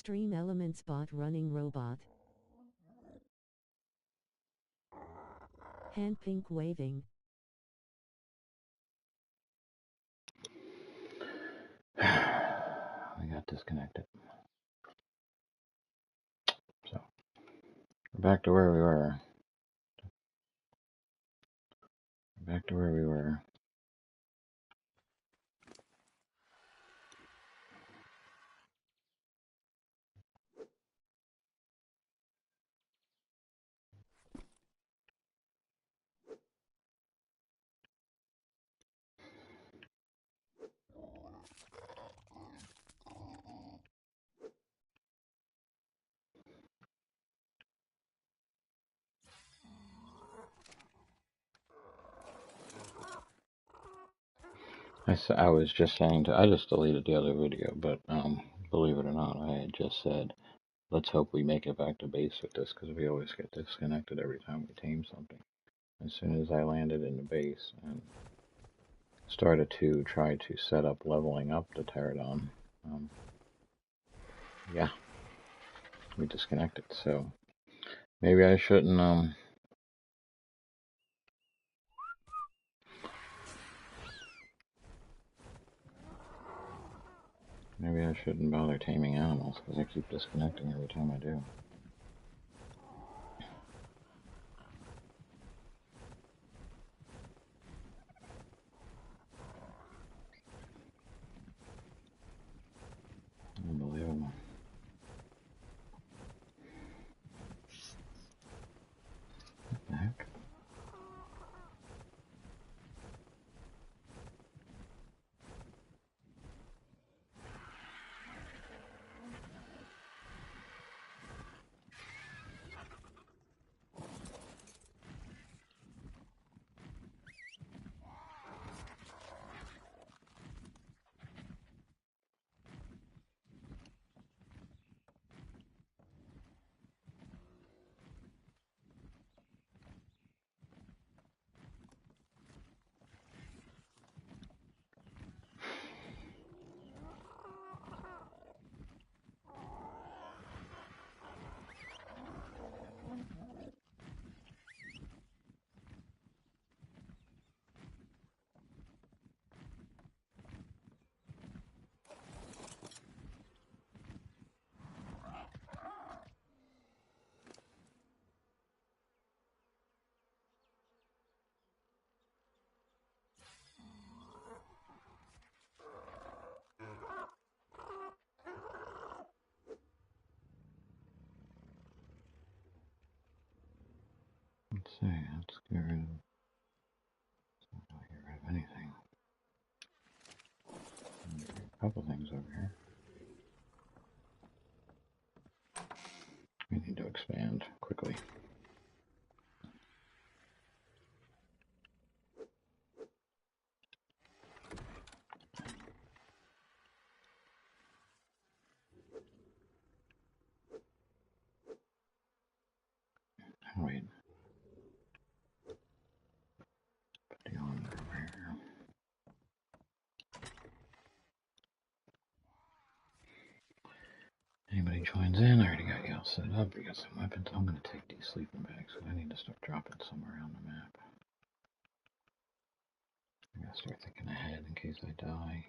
Extreme Elements bot running robot. Hand pink waving. We got disconnected. So, back to where we were. Back to where we were. I was just saying I just deleted the other video, but believe it or not, I had just said, let's hope we make it back to base with this, because we always get disconnected every time we tame something. As soon as I landed in the base and started to try to set up leveling up the pterodon, yeah, we disconnected. So maybe I shouldn't maybe I shouldn't bother taming animals, because I keep disconnecting every time I do. Unbelievable. What the heck? Let's see, let's get rid of, anything. A couple things over here. We need to expand quickly. Wait. Put the element over here. Anybody joins in, I already got you all set up. We got some weapons. I'm going to take these sleeping bags, but I need to start dropping somewhere around the map. I gotta start thinking ahead in case I die.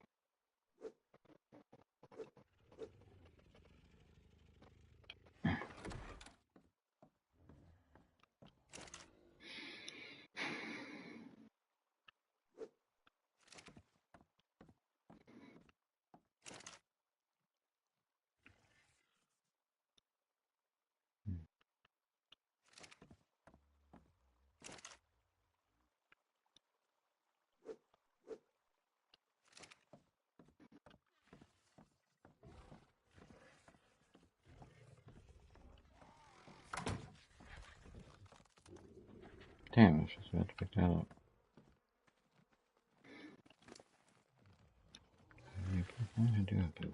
Damn, I was just about to pick that up. What did I do up there?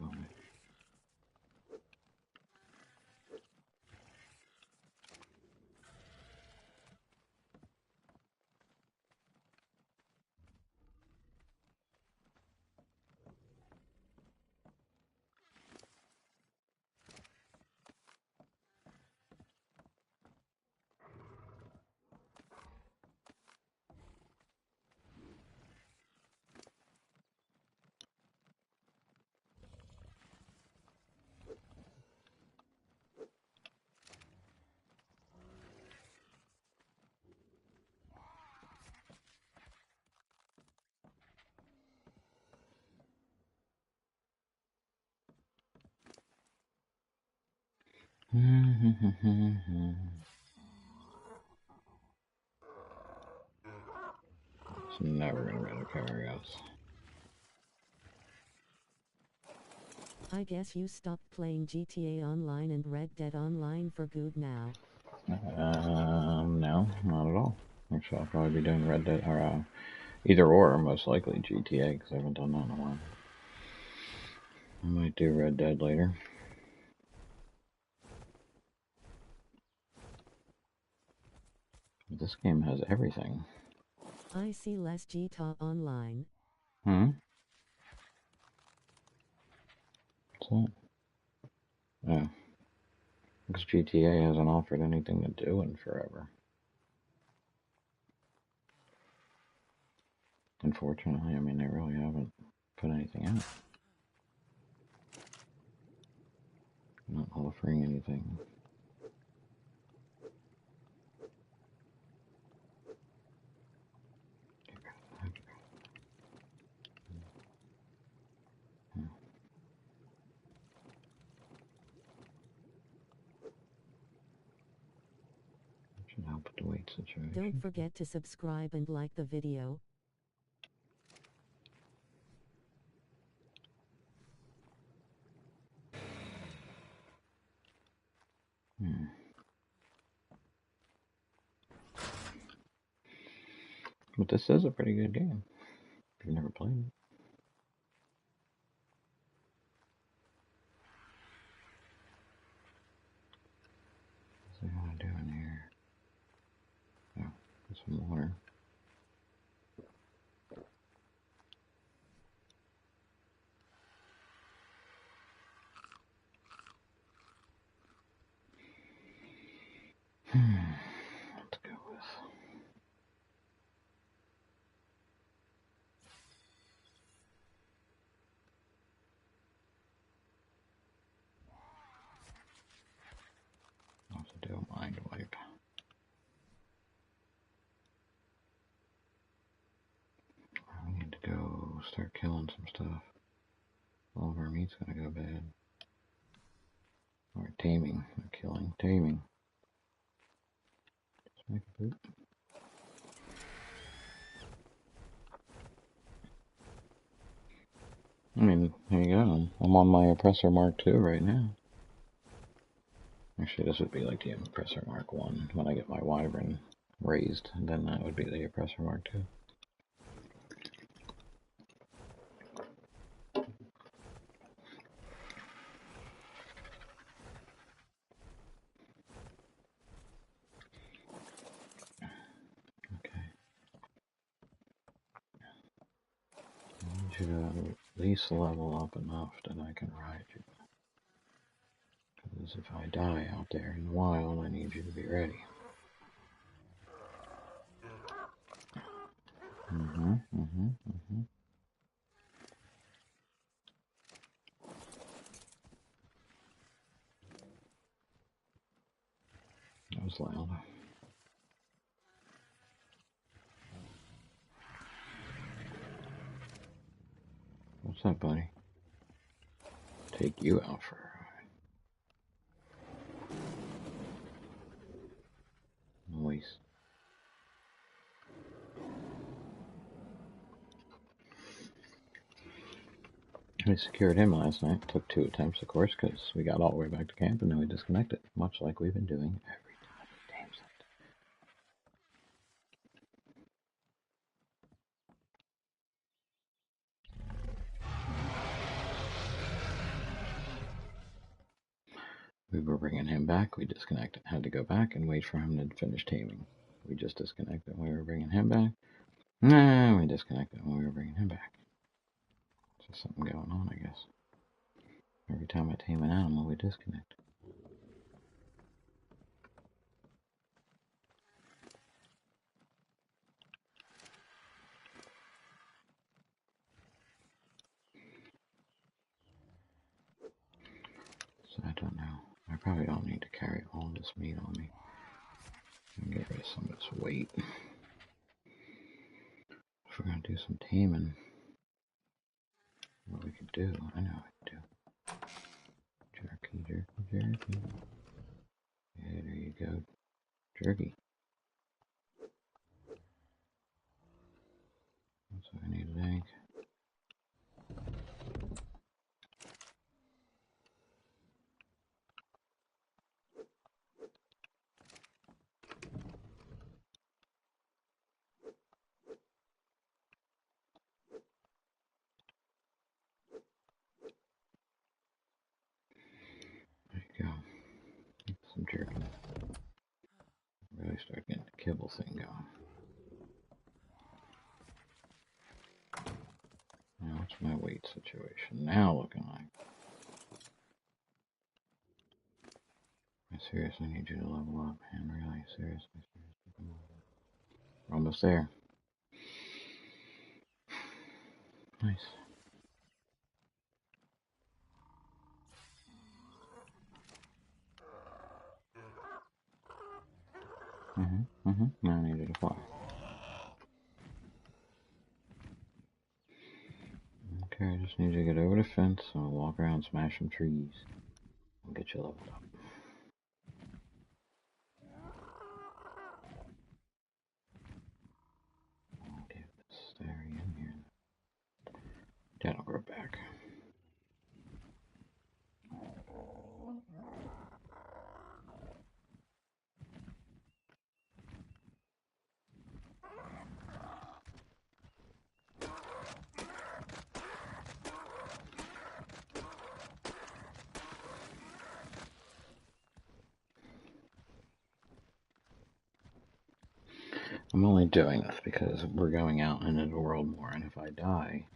It's never gonna be able to carry us. I guess you stopped playing GTA Online and Red Dead Online for good now. No, not at all. Actually, I'll probably be doing Red Dead, or either or, most likely GTA, because I haven't done that in a while. I might do Red Dead later. This game has everything. I see less GTA Online. What's that? Oh. Because GTA hasn't offered anything to do in forever. Unfortunately, I mean, they really haven't put anything out. Not offering anything. Should help with the weight situation. Don't forget to subscribe and like the video. But this is a pretty good game. If you've never played it. What's it gonna do in here? Oh, get some water. Let's go with. I'll have to do a mind wipe. I need to go start killing some stuff. All of our meat's gonna go bad. Or taming, not killing, taming. Let's make a boot. I mean, here you go. I'm on my oppressor Mark II right now. Actually, this would be like the oppressor Mark I when I get my wyvern raised. And then that would be the oppressor Mark II. Okay. I need you to at least level up enough that I can ride you. Because if I die out there in the wild, I need you to be ready. That was loud. What's that, buddy? Take you out for a ride. Noise. We secured him last night. Took 2 attempts, of course, because we got all the way back to camp and then we disconnected, much like we've been doing every time we Tames it. We were bringing him back. We disconnected. Had to go back and wait for him to finish taming. We just disconnected when we were bringing him back. Nah, we disconnected when we were bringing him back. Just something going on, I guess. Every time I tame an animal, we disconnect. So I don't know. I probably don't need to carry all this meat on me. And get rid of some of this weight. If we're gonna do some taming, what we could do, I know what we could do. Jerky. Okay, there you go. Jerky. That's what I need to think. There you go. Some jerky. Really start getting the kibble thing going. Now, what's my weight situation now looking like? I seriously need you to level up, man. Really, seriously. We're almost there. Nice. Now I need you to fly. Okay, I just need you to get over the fence and I'll walk around, smash some trees, and get you leveled up. Okay, let's stay in here. That'll grow back. I'm only doing this because we're going out into the world more, and if I die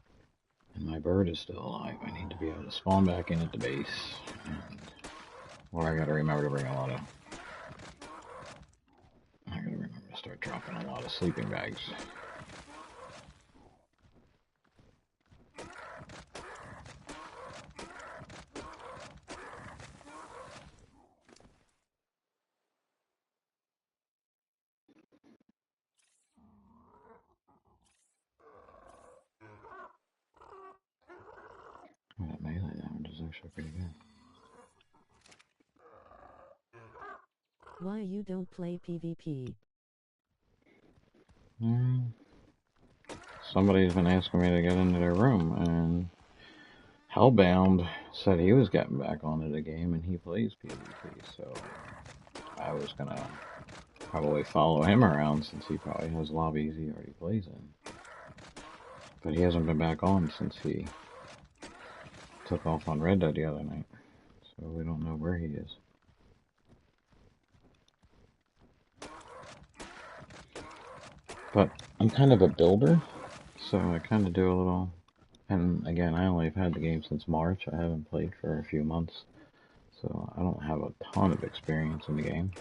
and my bird is still alive, I need to be able to spawn back in at the base, or I gotta remember to bring a lot of. I gotta remember to start dropping a lot of sleeping bags. Oh, that melee damage is actually pretty good. Why you don't play PvP? Somebody's been asking me to get into their room, and Hellbound said he was getting back onto the game, and he plays PvP, so I was gonna probably follow him around since he probably has lobbies he already plays in. But he hasn't been back on since he took off on Red Dead the other night, so we don't know where he is. But I'm kind of a builder, so I kind of do a little. And again, I only have had the game since March. I haven't played for a few months, so I don't have a ton of experience in the game.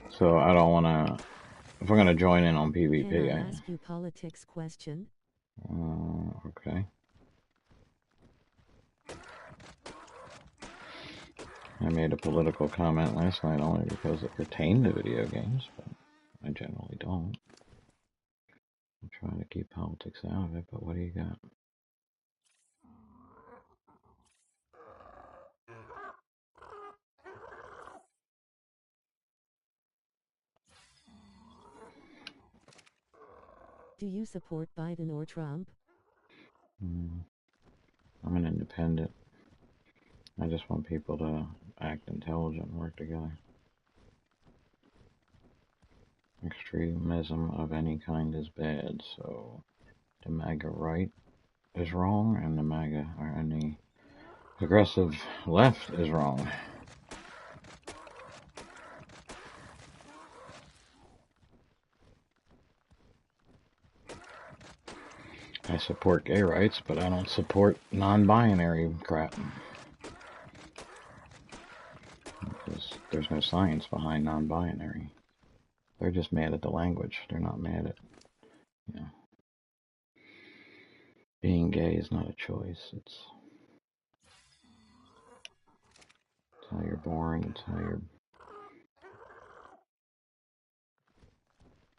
So I don't want to. If I'm going to join in on PvP, Can I ask you politics question? Okay. I made a political comment last night only because it pertained to video games, but I generally don't. I'm trying to keep politics out of it, but what do you got? Do you support Biden or Trump? I'm an independent. I just want people to act intelligent and work together. Extremism of any kind is bad, so the MAGA right is wrong, and the MAGA and the progressive left is wrong. I support gay rights, but I don't support non-binary crap. Because there's no science behind non-binary. They're just mad at the language. They're not mad at, you know. Being gay is not a choice. It's how you're born. It's how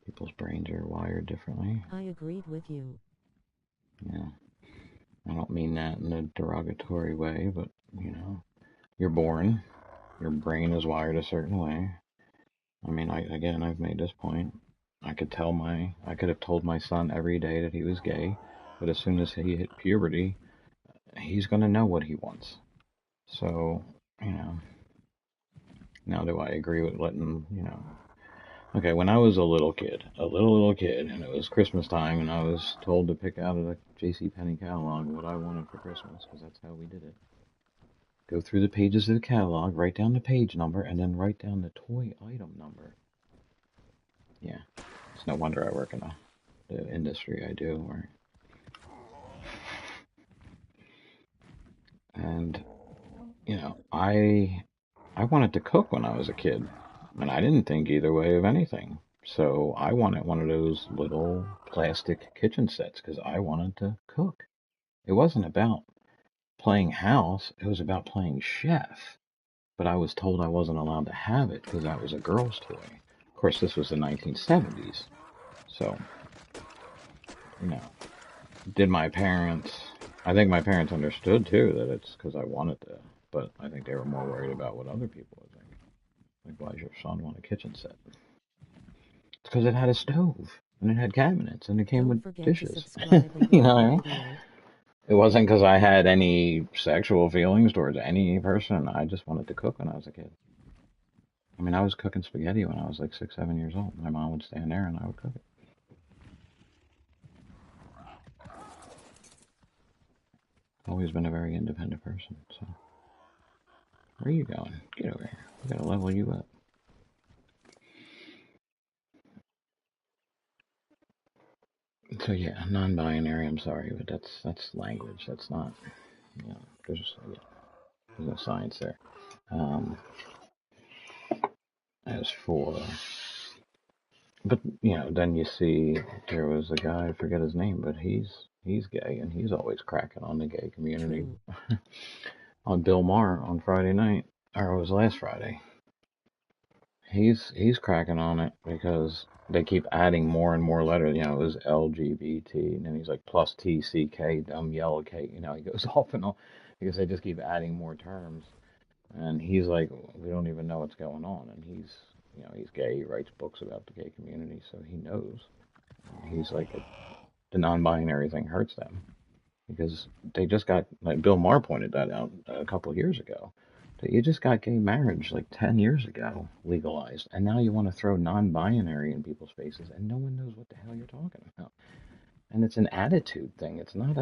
people's brains are wired differently. I agreed with you. Yeah. I don't mean that in a derogatory way, but, you know, you're born. Your brain is wired a certain way. I mean, I've made this point. I could have told my son every day that he was gay, but as soon as he hit puberty, he's gonna know what he wants. So, you know, now do I agree with letting, okay, when I was a little kid, little kid, and it was Christmas time, and I was told to pick out of the J.C. Penney catalog what I wanted for Christmas, because that's how we did it. Go through the pages of the catalog, write down the page number, and then write down the toy item number. Yeah, it's no wonder I work in the industry I do. And I wanted to cook when I was a kid, and I didn't think either way of anything. So I wanted one of those little plastic kitchen sets because I wanted to cook. It wasn't about playing house, it was about playing chef. But I was told I wasn't allowed to have it because that was a girl's toy. Of course, this was the 1970s. So, you know, did my parents, I think my parents understood too that it's because I wanted to, but I think they were more worried about what other people would think. Like, why does your son want a kitchen set? It's because it had a stove and it had cabinets and it came Don't with forget to dishes. subscribe and You like know what the I mean? video. It wasn't because I had any sexual feelings towards any person. I just wanted to cook when I was a kid. I mean, I was cooking spaghetti when I was like 6, 7 years old. My mom would stand there and I would cook it. Always been a very independent person. So, where are you going? Get over here. We gotta level you up. So yeah, non-binary. I'm sorry, but that's language. That's not. You know, there's no science there. Um, as for, but then you see there was a guy. I forget his name, but he's gay and he's always cracking on the gay community. True. On Bill Maher on Friday night, or it was last Friday. He's cracking on it because they keep adding more and more letters. It was LGBT, and then he's like plus TCK, dumb yellow K. He goes off and on because they just keep adding more terms. And he's like, we don't even know what's going on. And he's gay. He writes books about the gay community, so he knows. He's like, the non-binary thing hurts them because they just got, like Bill Maher pointed that out a couple of years ago, that you just got gay marriage like 10 years ago legalized, and now you want to throw non-binary in people's faces, and no one knows what the hell you're talking about. And it's an attitude thing. It's not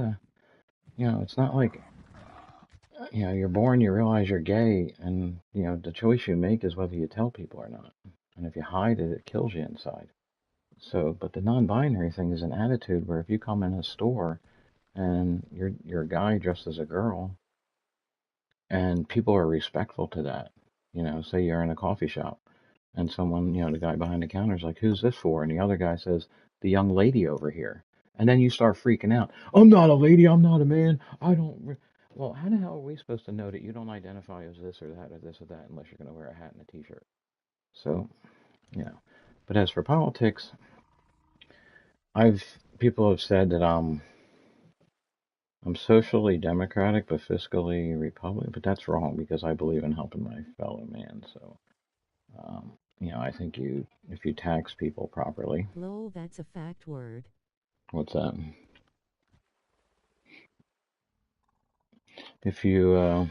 it's not like, you're born, you realize you're gay, and, the choice you make is whether you tell people or not. And if you hide it, it kills you inside. So, but the non-binary thing is an attitude where if you come in a store and you're a guy dressed as a girl, and people are respectful to that. Say you're in a coffee shop and someone, the guy behind the counter is like, "Who's this for?" And the other guy says, "The young lady over here." And then you start freaking out. "I'm not a lady. I'm not a man. I don't." Well, how the hell are we supposed to know that you don't identify as this or that or this or that unless you're going to wear a hat and a t-shirt? So, you know. But as for politics, I've people have said that I'm socially democratic but fiscally Republican, but that's wrong because I believe in helping my fellow man. So, I think if you tax people properly, Lol, that's a fact word. what's that? If you,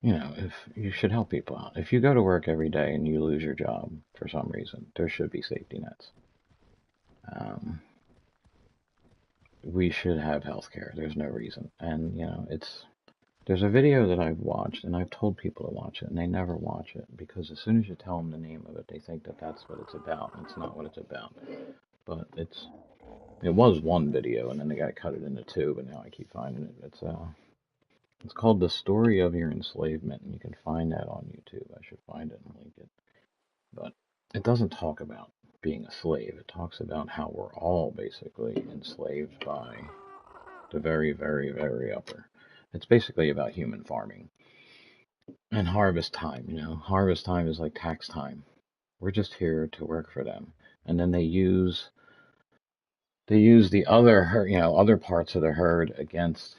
if you should help people out. If you go to work every day and you lose your job for some reason, there should be safety nets. Um, we should have health care. There's no reason. And, there's a video that I've watched, and I've told people to watch it, and they never watch it because as soon as you tell them the name of it, they think that that's what it's about, and it's not what it's about. But it was one video, and then they got cut it into two, but now I keep finding it. It's called "The Story of Your Enslavement," and you can find that on YouTube. I should find it and link it. But it doesn't talk about being a slave. It talks about how we're all basically enslaved by the very, very, very upper. It's basically about human farming and harvest time. Harvest time is like tax time. We're just here to work for them, and then they use the other other parts of the herd against,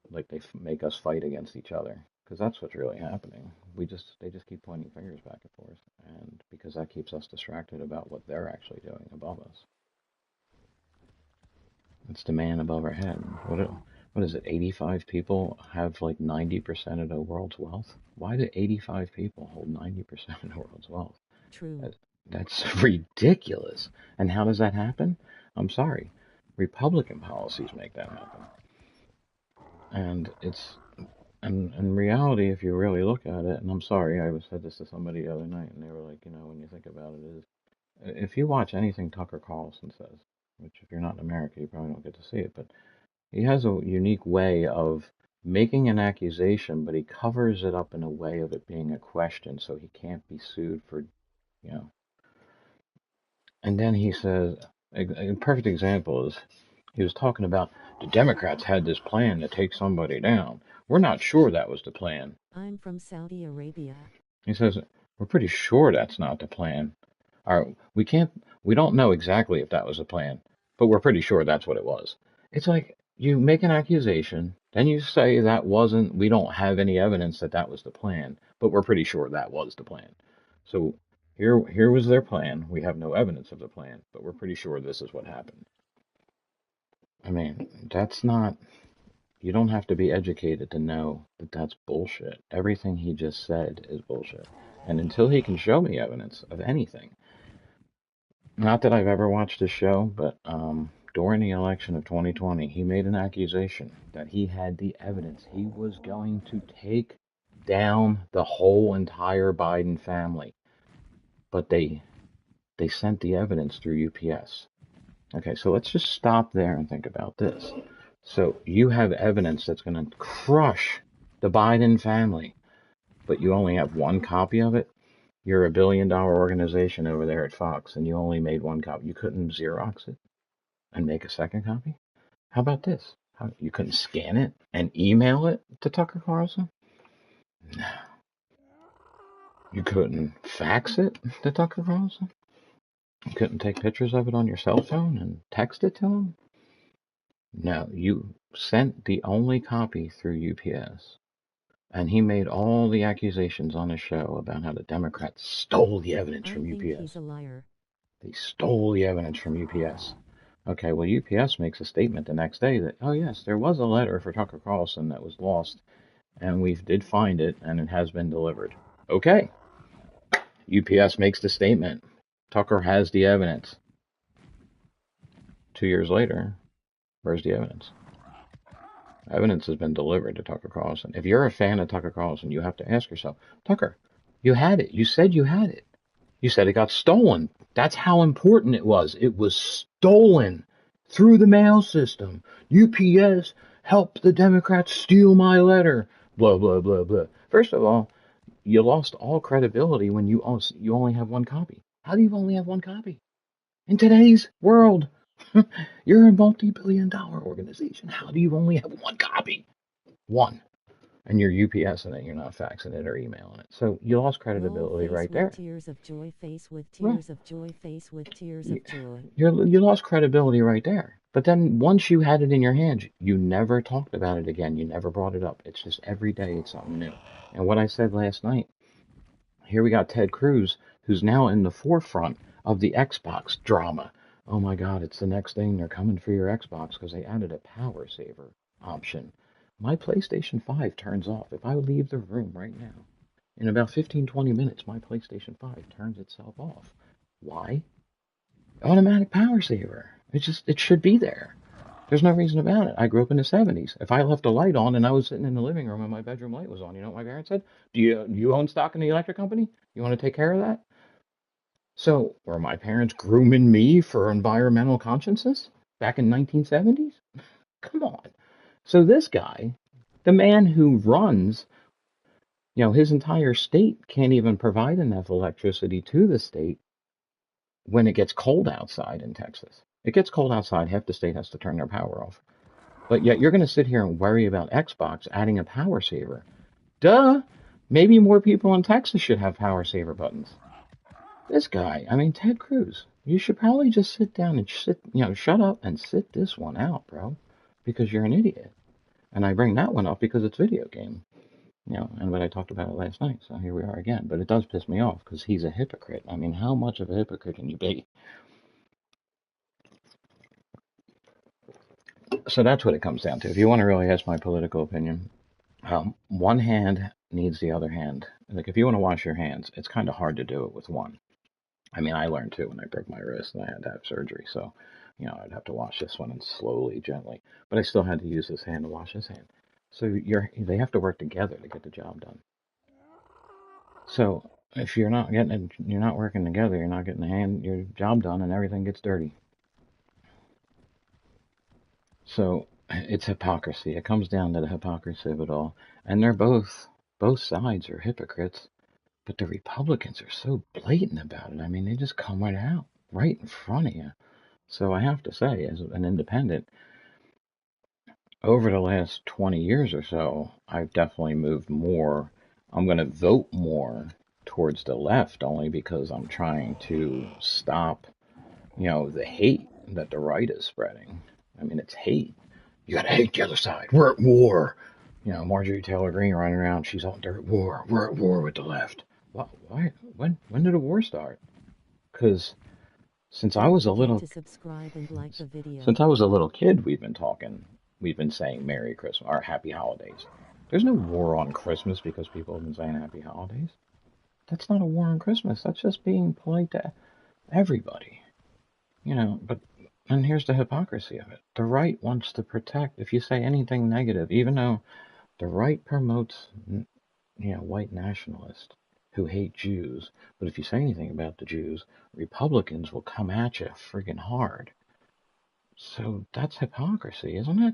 like they make us fight against each other. because that's what's really happening. They just keep pointing fingers back and forth, and because that keeps us distracted about what they're actually doing above us. It's the man above our head. What is it? 85 people have like 90% of the world's wealth. Why do 85 people hold 90% of the world's wealth? True. That's ridiculous. And how does that happen? I'm sorry. Republican policies make that happen. And in reality, if you really look at it, and I'm sorry, I said this to somebody the other night, and they were like, when you think about it, is if you watch anything Tucker Carlson says, which if you're not in America, you probably don't get to see it, but he has a unique way of making an accusation, but he covers it up in a way of it being a question, so he can't be sued for, you know. And then he says, a perfect example is he was talking about the Democrats had this plan to take somebody down. We're not sure that was the plan. I'm from Saudi Arabia. He says, we're pretty sure that's not the plan. We don't know exactly if that was the plan, but we're pretty sure that's what it was. It's like you make an accusation, then you say we don't have any evidence that that was the plan, but we're pretty sure that was the plan. So here was their plan. We have no evidence of the plan, but we're pretty sure this is what happened. I mean, that's not, you don't have to be educated to know that that's bullshit. Everything he just said is bullshit. And until he can show me evidence of anything, not that I've ever watched his show, but during the election of 2020, he made an accusation that he had the evidence. He was going to take down the whole entire Biden family. But they sent the evidence through UPS. Okay, so let's just stop there and think about this. So you have evidence that's going to crush the Biden family, but you only have one copy of it? You're a $1 billion organization over there at Fox, and you only made one copy. You couldn't Xerox it and make a second copy? How about this? You couldn't scan it and email it to Tucker Carlson? No. You couldn't fax it to Tucker Carlson? You couldn't take pictures of it on your cell phone and text it to him? No, you sent the only copy through UPS. And he made all the accusations on his show about how the Democrats stole the evidence from UPS. He's a liar. They stole the evidence from UPS. Okay, well, UPS makes a statement the next day that, oh, yes, there was a letter for Tucker Carlson that was lost, and we did find it, and it has been delivered. Okay. UPS makes the statement. Tucker has the evidence. 2 years later, where's the evidence? Evidence has been delivered to Tucker Carlson. If you're a fan of Tucker Carlson, you have to ask yourself, Tucker, you had it. You said you had it. You said it got stolen. That's how important it was. It was stolen through the mail system. UPS helped the Democrats steal my letter. Blah, blah, blah, blah. First of all, you lost all credibility when you only have one copy. How do you only have one copy? In today's world, you're a multi-billion-dollar organization. How do you only have one copy? One. And you're UPSing it, you're not faxing it or emailing it. So you lost credibility right there. Tears of joy, face with tears of joy, face with tears of joy. You lost credibility right there. But then once you had it in your hands, you never talked about it again. You never brought it up. It's just every day it's something new. And what I said last night, here we got Ted Cruz, who's now in the forefront of the Xbox drama. Oh my God, it's the next thing. They're coming for your Xbox because they added a power saver option. My PlayStation 5 turns off. If I leave the room right now, in about 15-20 minutes, my PlayStation 5 turns itself off. Why? Automatic power saver. It should be there. There's no reason about it. I grew up in the 70s. If I left a light on and I was sitting in the living room and my bedroom light was on, you know what my parents said? Do you own stock in the electric company? You want to take care of that? So, were my parents grooming me for environmental consciousness back in 1970s? Come on. So this guy, the man who runs, his entire state can't even provide enough electricity to the state when it gets cold outside in Texas. It gets cold outside, half the state has to turn their power off. But yet you're going to sit here and worry about Xbox adding a power saver. Duh! Maybe more people in Texas should have power saver buttons. This guy, Ted Cruz, you should probably just sit down and shut up and sit this one out, bro. Because you're an idiot. And I bring that one up because it's video game. And but I talked about it last night, so here we are again. But it does piss me off because he's a hypocrite. I mean, how much of a hypocrite can you be? So that's what it comes down to. If you want to really ask my political opinion, one hand needs the other hand. Like if you want to wash your hands, it's kind of hard to do it with one. I mean, I learned too when I broke my wrist and I had to have surgery. So, I'd have to wash this one and slowly, gently, but I still had to use this hand to wash this hand. So they have to work together to get the job done. So if you're not working together, you're not getting your job done, and everything gets dirty. So it's hypocrisy. It comes down to the hypocrisy of it all, and both sides are hypocrites. But the Republicans are so blatant about it. I mean, they just come right out, right in front of you. So I have to say, as an independent, over the last 20 years or so, I've definitely moved more. I'm going to vote more towards the left only because I'm trying to stop, the hate that the right is spreading. I mean, it's hate. You got to hate the other side. We're at war. Marjorie Taylor Greene running around. She's all, they're at war. We're at war with the left. Why? When did the war start? Because since I was a little to subscribe and like the video. Since I was a little kid, we've been saying Merry Christmas or Happy Holidays. There's no war on Christmas because people have been saying Happy Holidays. That's not a war on Christmas. That's just being polite to everybody. And here's the hypocrisy of it. The right wants to protect, if you say anything negative, even though the right promotes, white nationalists who hate Jews, but if you say anything about the Jews, Republicans will come at you friggin' hard. So that's hypocrisy, isn't it?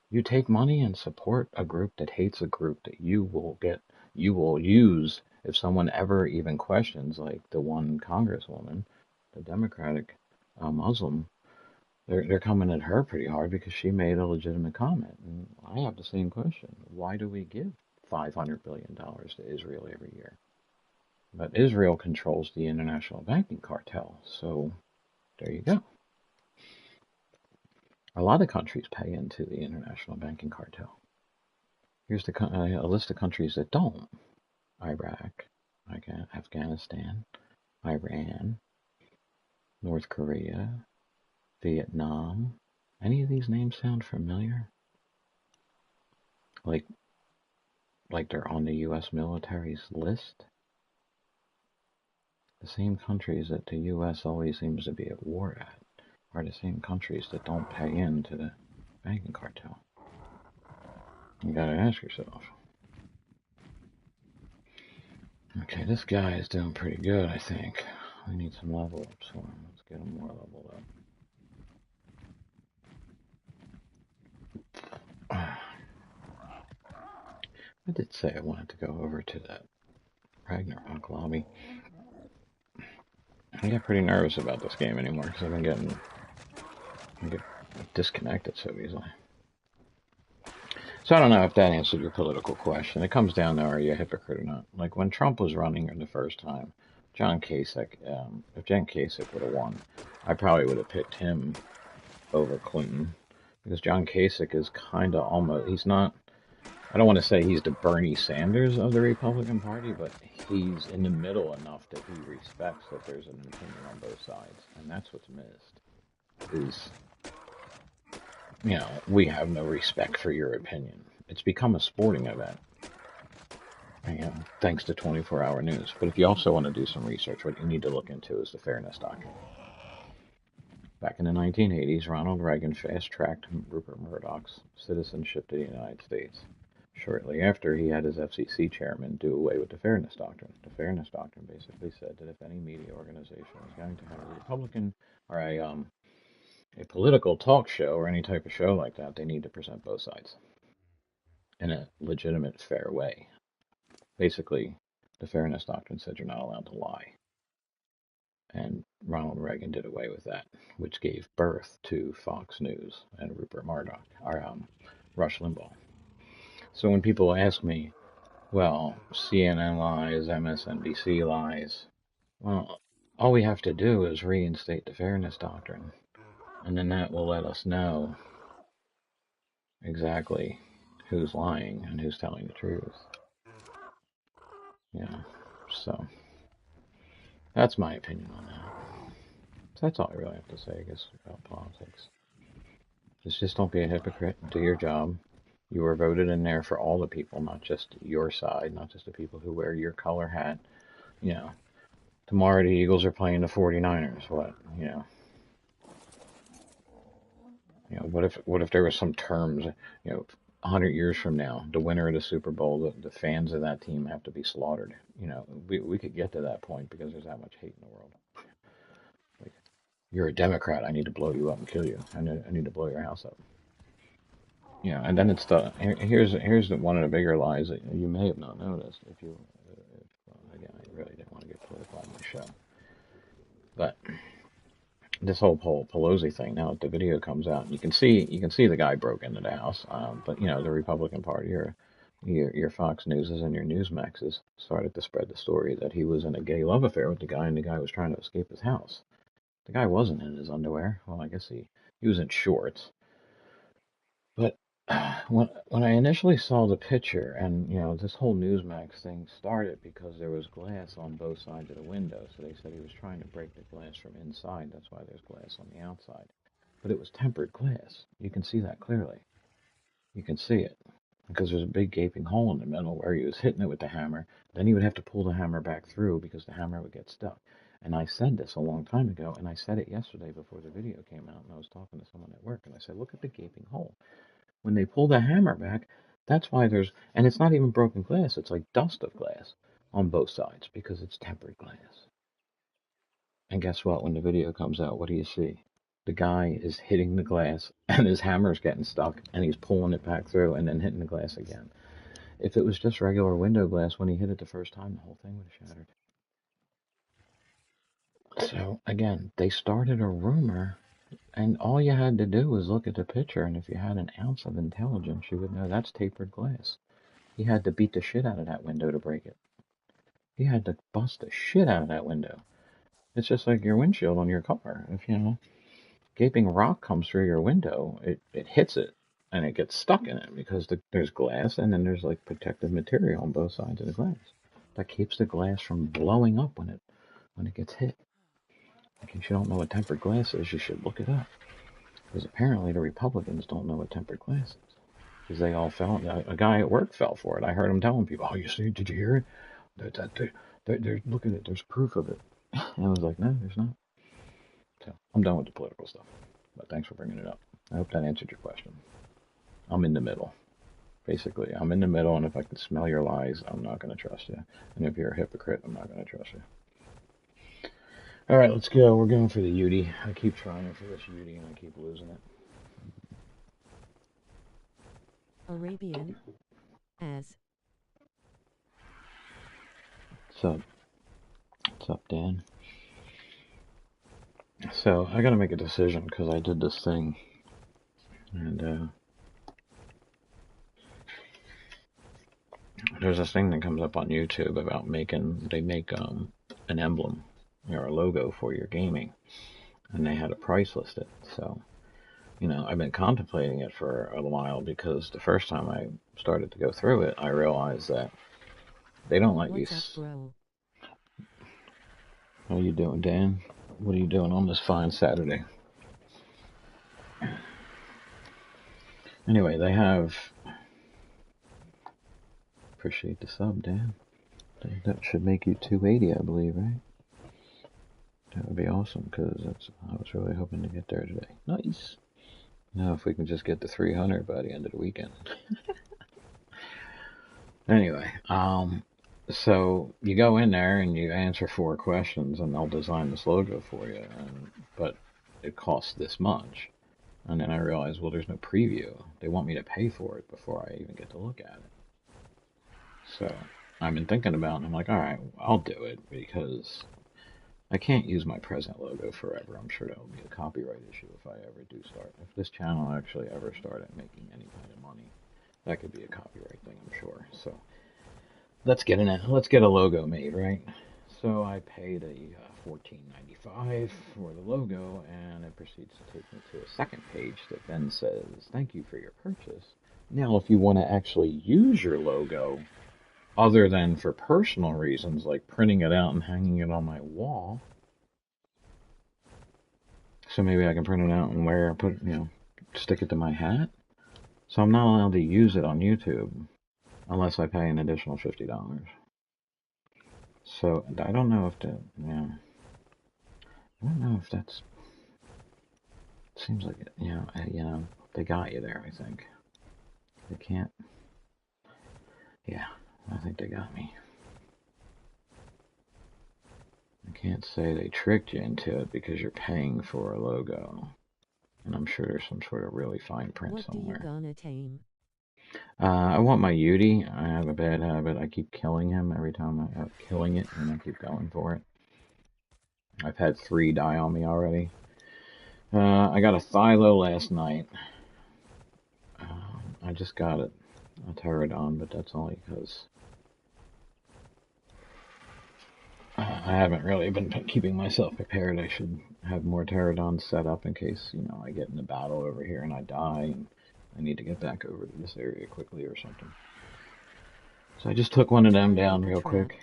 You take money and support a group that hates a group that you will use if someone ever even questions, like the one congresswoman, the Democratic Muslim. They're coming at her pretty hard because she made a legitimate comment. And I have the same question. Why do we give $500 billion to Israel every year? But Israel controls the international banking cartel. So there you go. A lot of countries pay into the international banking cartel. Here's a list of countries that don't: Iraq, Afghanistan, Iran, North Korea, Vietnam. Any of these names sound familiar? Like they're on the U.S. military's list? The same countries that the U.S. always seems to be at war at are the same countries that don't pay into the banking cartel. You gotta ask yourself. Okay, this guy is doing pretty good, I think. We need some level ups for him. Let's get him more leveled up. I did say I wanted to go over to that Ragnarok lobby. I get pretty nervous about this game anymore because I get disconnected so easily. So I don't know if that answered your political question. It comes down to, are you a hypocrite or not? Like when Trump was running the first time, John Kasich, if Jen Kasich would have won, I probably would have picked him over Clinton because John Kasich is kind of almost, he's not, I don't want to say he's the Bernie Sanders of the Republican Party, but he's in the middle enough that he respects that there's an opinion on both sides. And that's what's missed is, we have no respect for your opinion. It's become a sporting event, thanks to 24-hour news. But if you also want to do some research, what you need to look into is the fairness doctrine. Back in the 1980s, Ronald Reagan fast-tracked Rupert Murdoch's citizenship to the United States. Shortly after, he had his FCC chairman do away with the fairness doctrine. The fairness doctrine basically said that if any media organization was going to have a Republican or a political talk show or any type of show like that, they need to present both sides in a legitimate, fair way. Basically, the fairness doctrine said you're not allowed to lie. And Ronald Reagan did away with that, which gave birth to Fox News and Rupert Murdoch, or Rush Limbaugh. So when people ask me, well, CNN lies, MSNBC lies, well, all we have to do is reinstate the fairness doctrine, and then that will let us know exactly who's lying and who's telling the truth. Yeah, so that's my opinion on that. So that's all I really have to say, I guess, about politics. Just don't be a hypocrite. Do your job. You were voted in there for all the people, not just your side, not just the people who wear your color hat. You know, tomorrow the Eagles are playing the 49ers. What? What if there was some terms? 100 years from now, the winner of the Super Bowl, the fans of that team have to be slaughtered. We could get to that point because there's that much hate in the world. Like, you're a Democrat, I need to blow you up and kill you. I need to blow your house up. And then it's here's one of the bigger lies that you may have not noticed again, I really didn't want to get political on my show, but this whole Pelosi thing. Now the video comes out, and you can see the guy broke into the house, but the Republican Party or your Fox Newses and your Newsmaxes started to spread the story that he was in a gay love affair with the guy, and the guy was trying to escape his house. The guy wasn't in his underwear. Well, I guess he was in shorts. But when I initially saw the picture, and this whole Newsmax thing started because there was glass on both sides of the window, so they said he was trying to break the glass from inside. That's why there's glass on the outside. But it was tempered glass. You can see that clearly. You can see it because there's a big gaping hole in the middle where he was hitting it with the hammer. Then he would have to pull the hammer back through because the hammer would get stuck. And I said this a long time ago, and I said it yesterday before the video came out, and I was talking to someone at work, and I said, look at the gaping hole. When they pull the hammer back, that's why and it's not even broken glass, it's like dust of glass on both sides because it's tempered glass. And guess what? When the video comes out, what do you see? The guy is hitting the glass and his hammer's getting stuck and he's pulling it back through and then hitting the glass again. If it was just regular window glass when he hit it the first time, the whole thing would have shattered. So again, they started a rumor, and all you had to do was look at the picture, and if you had an ounce of intelligence, you would know that's tapered glass. He had to beat the shit out of that window to break it. He had to bust the shit out of that window. It's just like your windshield on your car. If gaping rock comes through your window, it hits it and it gets stuck in it because there's glass and then there's like protective material on both sides of the glass that keeps the glass from blowing up when it gets hit. In case you don't know what tempered glass is, you should look it up because apparently the Republicans don't know what tempered glass is because they all fell. A guy at work fell for it. I heard him telling people, "Oh, you see? Did you hear it? They're looking at it. There's proof of it." And I was like, "No, there's not." So I'm done with the political stuff. But thanks for bringing it up. I hope that answered your question. I'm in the middle. Basically, I'm in the middle, and if I can smell your lies, I'm not going to trust you. And if you're a hypocrite, I'm not going to trust you. All right, let's go. We're going for the Udi. I keep trying for this Udi, and I keep losing it. Arabian. As. What's up, Dan? So I got to make a decision because I did this thing, and there's this thing that comes up on YouTube about they make an emblem or a logo for your gaming, and they had a price listed. So I've been contemplating it for a while because the first time I started to go through it, I realized that they don't let you. What's up, bro? How you doing, Dan? What are you doing on this fine Saturday? Anyway, they have. Appreciate the sub, Dan. That should make you 280, I believe, right? That would be awesome because I was really hoping to get there today. Nice. Now, if we can just get to 300 by the end of the weekend. Anyway, so you go in there and you answer 4 questions, and they'll design this logo for you. But it costs this much. And then I realized, well, there's no preview. They want me to pay for it before I even get to look at it. So I've been thinking about it, and I'm like, all right, I'll do it because I can't use my present logo forever. I'm sure that will be a copyright issue if I ever do start. If this channel actually ever started making any kind of money, that could be a copyright thing, I'm sure. So let's get a logo made, right? So I paid a $14.95 for the logo, and it proceeds to take me to a second page that then says, "Thank you for your purchase. Now, if you want to actually use your logo, other than for personal reasons, like printing it out and hanging it on my wall, so maybe I can print it out and stick it to my hat. So I'm not allowed to use it on YouTube unless I pay an additional $50. So I don't know if I don't know if that's, seems like it, they got you there, I think. They can't, yeah, I think they got me. I can't say they tricked you into it because you're paying for a logo. And I'm sure there's some sort of really fine print somewhere. What do you gonna tame? I want my Yudi. I have a bad habit. I keep killing him every time I'm killing it, and I keep going for it. I've had 3 die on me already. I got a Thylo last night. I just got a Pterodon, but that's only because I haven't really been keeping myself prepared. I should have more Pterodons set up in case, I get in a battle over here and I die and I need to get back over to this area quickly or something. So I just took one of them down real quick.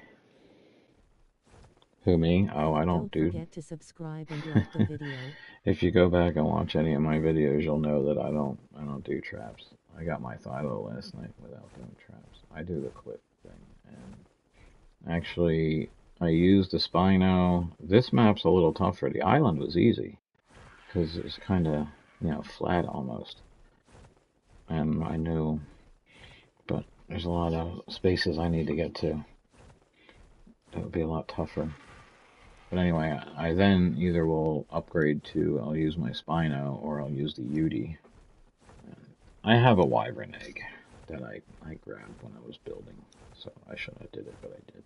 Who, me? Oh, I don't do. Don't forget to subscribe and like the video. If you go back and watch any of my videos, you'll know that I don't do traps. I got my Thylo last night without doing traps. I do the clip thing, and actually I used the Spino. This map's a little tougher. The island was easy because it's kind of flat almost, and I knew, but there's a lot of spaces I need to get to. That would be a lot tougher. But anyway, I then either will upgrade to, I'll use my Spino, or I'll use the Yudi. I have a Wyvern egg that I grabbed when I was building, so I shouldn't have did it, but I did.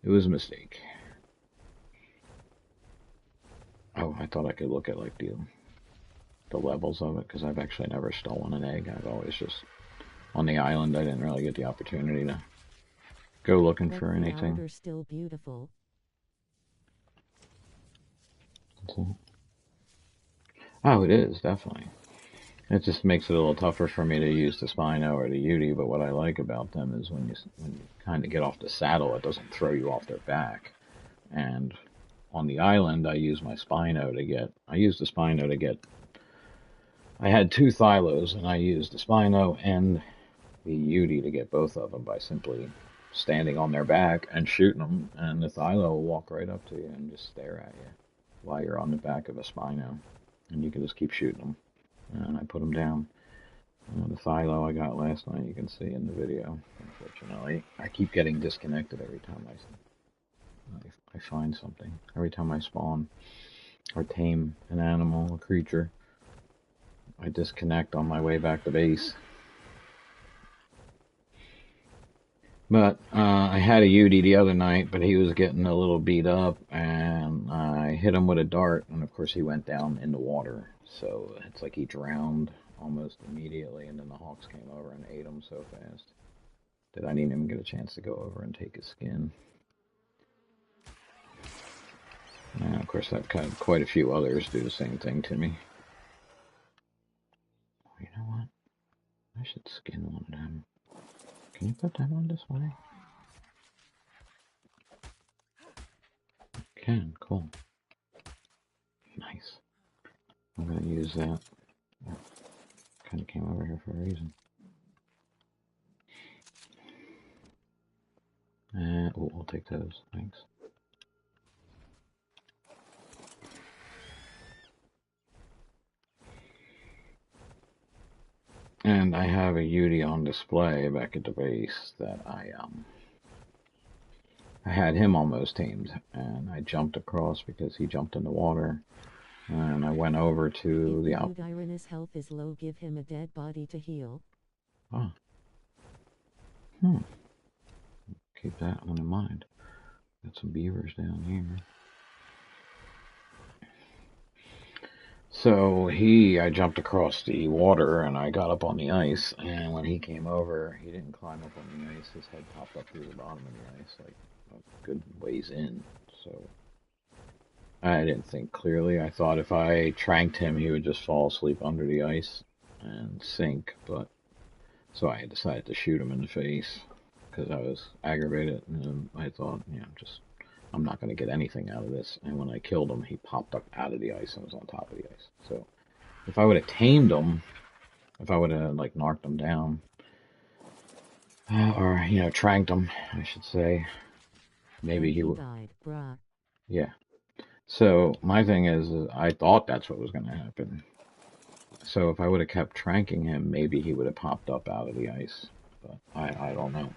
It was a mistake. Oh, I thought I could look at like the levels of it, because I've actually never stolen an egg. I've always just, on the island, I didn't really get the opportunity to go looking for anything. Fjordur still beautiful. Oh, it is, definitely. It just makes it a little tougher for me to use the Spino or the Yudi, but what I like about them is when you kind of get off the saddle, it doesn't throw you off their back. And on the island, I use my Spino to get, I had 2 Thylos, and I used the Spino and the Yudi to get both of them by simply standing on their back and shooting them, and the Thylo will walk right up to you and just stare at you while you're on the back of a Spino, and you can just keep shooting them. And I put them down. The Thylo I got last night, you can see in the video. Unfortunately, I keep getting disconnected every time I find something. Every time I spawn or tame an animal, a creature, I disconnect on my way back to base. But I had a Yudi the other night, but he was getting a little beat up, and I hit him with a dart, and of course he went down in the water. So it's like he drowned almost immediately, and then the hawks came over and ate him so fast that I didn't even get a chance to go over and take his skin. And of course I've had quite a few others do the same thing to me. You know what? I should skin one of them. Can you put that on display? Can, cool. Nice. I'm gonna use that. Kind of came over here for a reason. We'll take those. Thanks. And I have a Yudi on display back at the base that I had him almost tamed, and I jumped across because he jumped in the water, and I went over to the If Irena's health is low, give him a dead body to heal. Oh. Keep that one in mind. Got some beavers down here. So I jumped across the water and I got up on the ice, and when he came over, he didn't climb up on the ice. His head popped up through the bottom of the ice, like a good ways in. So I didn't think clearly. I thought if I tranked him, he would just fall asleep under the ice and sink, but So I decided to shoot him in the face because I was aggravated, and I thought, I'm not going to get anything out of this. And when I killed him, he popped up out of the ice and was on top of the ice. So if I would have tamed him, if I would have like knocked him down, or tranked him, I should say, maybe he would. Died, bruh. Yeah. So my thing is, I thought that's what was going to happen. So if I would have kept tranking him, maybe he would have popped up out of the ice. But I don't know.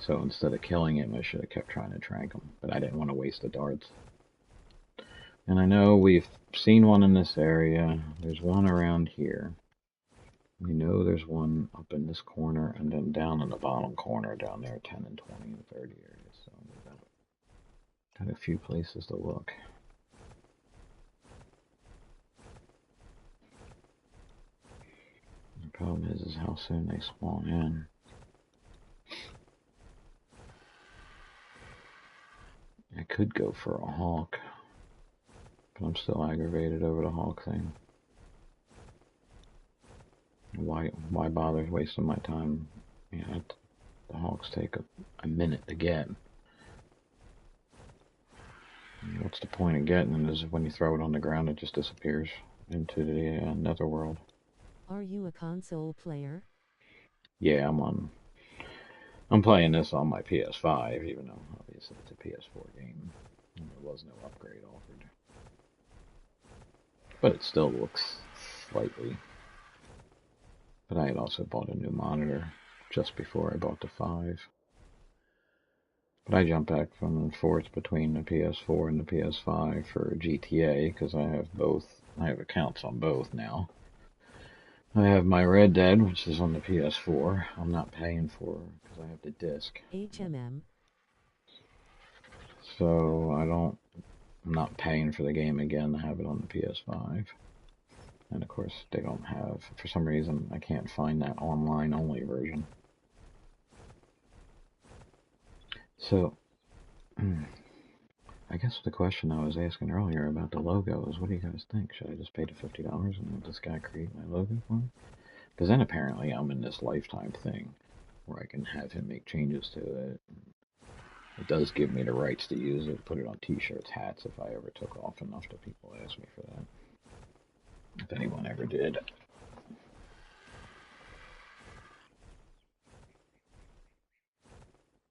So instead of killing him, I should have kept trying to trank him. But I didn't want to waste the darts. And I know we've seen one in this area. There's one around here. We know there's one up in this corner, and then down in the bottom corner down there, 10 and 20 and 30 areas. So we've got a few places to look. The problem is how soon they spawn in. I could go for a hawk, but I'm still aggravated over the hawk thing. Why bother wasting my time? The hawks take a minute to get. What's the point of getting them? Is when you throw it on the ground, it just disappears into the netherworld. Are you a console player? Yeah, I'm playing this on my PS5, even though obviously it's a PS4 game, and there was no upgrade offered. But it still looks slightly. But I had also bought a new monitor just before I bought the 5. But I jumped back and forth between the PS4 and the PS5 for GTA because I have both. I have accounts on both now. I have my Red Dead, which is on the PS4. I'm not paying for because I have the disc. HMM. So I'm not paying for the game again to have it on the PS5. And of course, they don't have, for some reason, I can't find that online only version. So, I guess the question I was asking earlier about the logo is, what do you guys think? Should I just pay the $50 and let this guy create my logo for me? Because then apparently I'm in this lifetime thing where I can have him make changes to it. It does give me the rights to use it, put it on t-shirts, hats, if I ever took off enough that people ask me for that. If anyone ever did.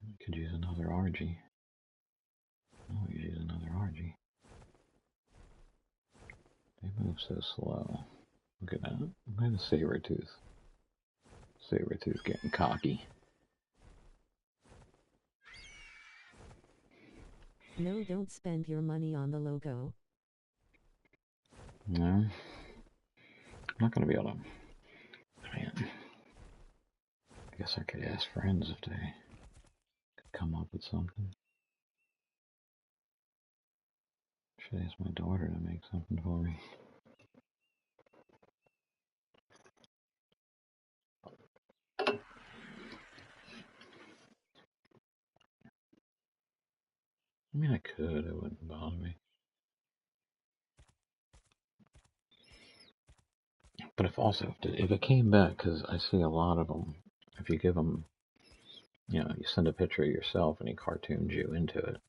I could use another RG. Oh, we could use another RG. They move so slow. Look at that. Look at the Sabertooth. Sabertooth getting cocky. No, don't spend your money on the logo. No. I'm not going to be able to. Man. I guess I could ask friends if they could come up with something. Should ask my daughter to make something for me. I mean, I could. It wouldn't bother me. But if it came back, because I see a lot of them, if you give them, you send a picture of yourself and he cartoons you into it,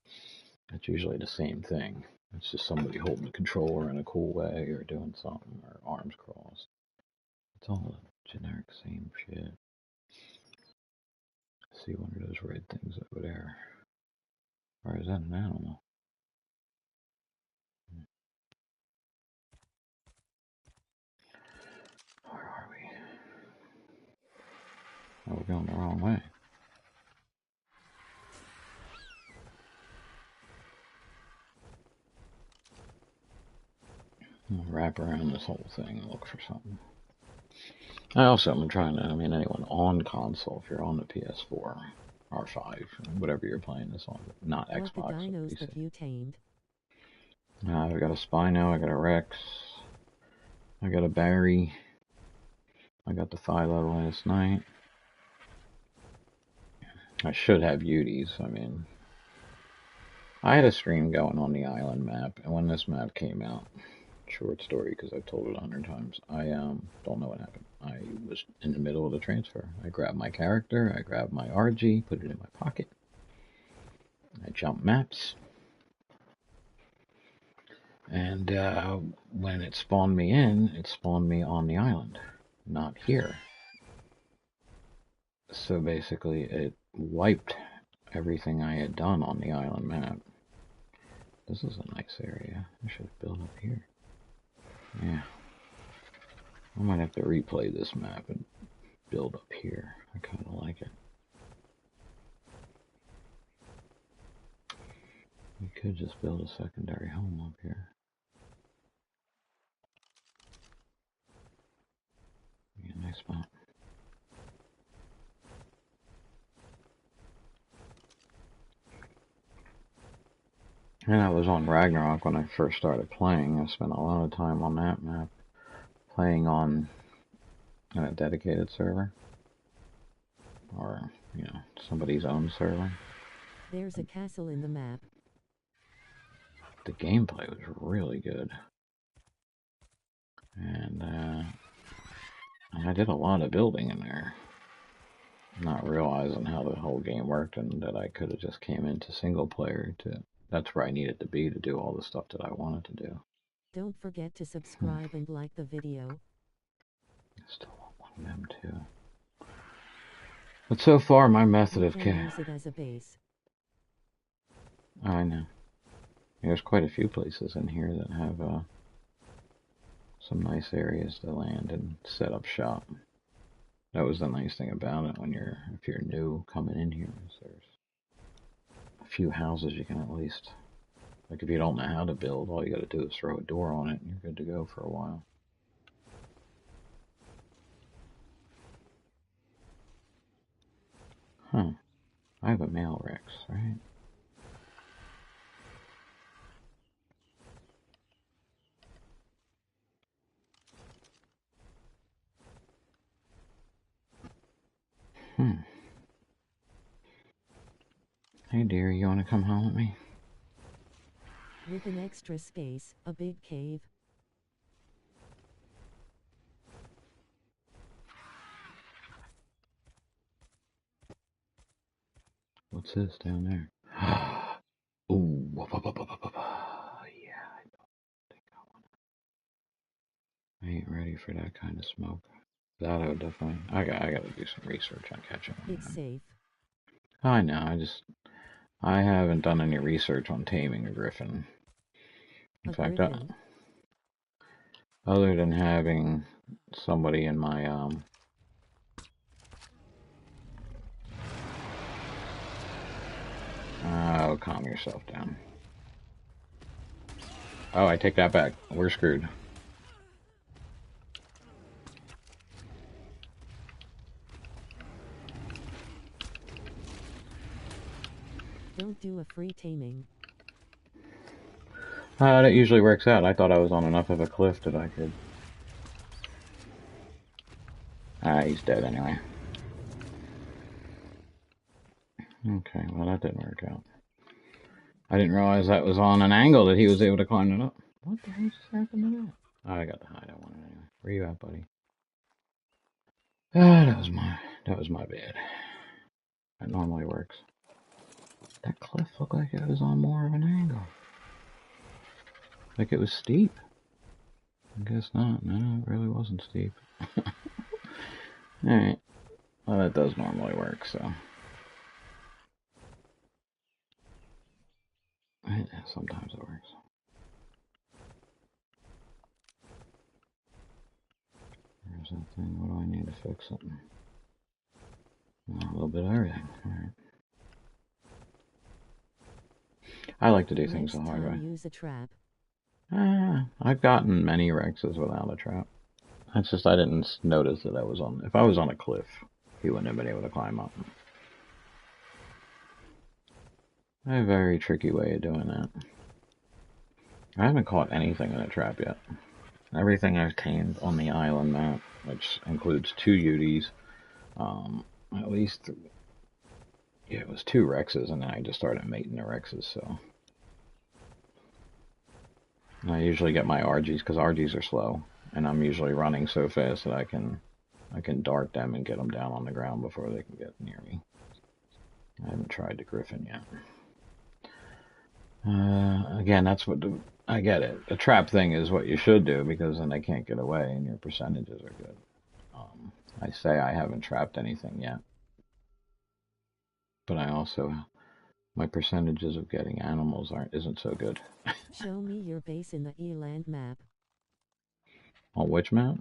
it's usually the same thing. It's just somebody holding the controller in a cool way or doing something or arms crossed. It's all the generic same shit. See one of those red things over there. Or is that an animal? Where are we? Oh, we're going the wrong way. I'll wrap around this whole thing and look for something. I also am trying to, anyone on console, if you're on the PS4 or 5, whatever you're playing this on, not What Xbox. the dinos have you tamed? I got a Spino, I got a Rex, I got a Barry, I got the Philo last night. I should have Uties. I had a stream going on the island map, and when this map came out, short story because I've told it 100 times. I don't know what happened. I was in the middle of the transfer. I grabbed my character, I grabbed my RG, put it in my pocket. I jumped maps. And when it spawned me in, it spawned me on the island, not here. So basically it wiped everything I had done on the island map. This is a nice area. I should build up here. Yeah. I might have to replay this map and build up here. I kind of like it. We could just build a secondary home up here. Yeah, nice spot. And I was on Ragnarok when I first started playing. I spent a lot of time on that map, playing on a dedicated server, or, you know, somebody's own server. There's a castle in the map. The gameplay was really good. And I did a lot of building in there, not realizing how the whole game worked, and that I could have just came into single player to, that's where I needed to be to do all the stuff that I wanted to do. Don't forget to subscribe and like the video. I still want one of them too. But so far my method You of can use it as a base. I know. There's quite a few places in here that have some nice areas to land and set up shop. That was the nice thing about it when if you're new coming in here, is there's a few houses you can at least, like if you don't know how to build, all you gotta do is throw a door on it and you're good to go for a while. Huh. I have a male Rex, right? Hey dear, you wanna come home with me? With an extra space, a big cave. What's this down there? Ooh, yeah, I don't think I ain't ready for that kind of smoke. That I would definitely, I gotta do some research on catching one. It's safe. I know, I haven't done any research on taming a griffin. In fact, other than having somebody in my, oh, calm yourself down. Oh, I take that back. We're screwed. Don't do a free taming. That usually works out. I thought I was on enough of a cliff that I could. He's dead anyway. Okay, well that didn't work out. I didn't realize that was on an angle that he was able to climb it up. What the hell just happened to that? Oh, I got the hide. I wanted anyway. Where you at, buddy? Ah, that was my bad. That normally works. That cliff looked like it was on more of an angle. Like it was steep. I guess not. No, it really wasn't steep. Alright. Well, that does normally work, so. Yeah, sometimes it works. There's that thing. What do I need to fix something? Well, a little bit of everything. Alright. I like to do things the hard way. Use a trap. I've gotten many Rexes without a trap. It's just I didn't notice that I was on. If I was on a cliff, he wouldn't have been able to climb up. I have a very tricky way of doing that. I haven't caught anything in a trap yet. Everything I've tamed on the island map, which includes 2 UDs, at least, yeah, it was 2 Rexes, and then I just started mating the Rexes, so. And I usually get my RGs because RGs are slow, and I'm usually running so fast that I can dart them and get them down on the ground before they can get near me. I haven't tried the Griffin yet. Again, that's what I get it. The trap thing is what you should do because then they can't get away and your percentages are good. I say I haven't trapped anything yet, but I also my percentages of getting animals isn't so good. Show me your base in the eland map. On which map?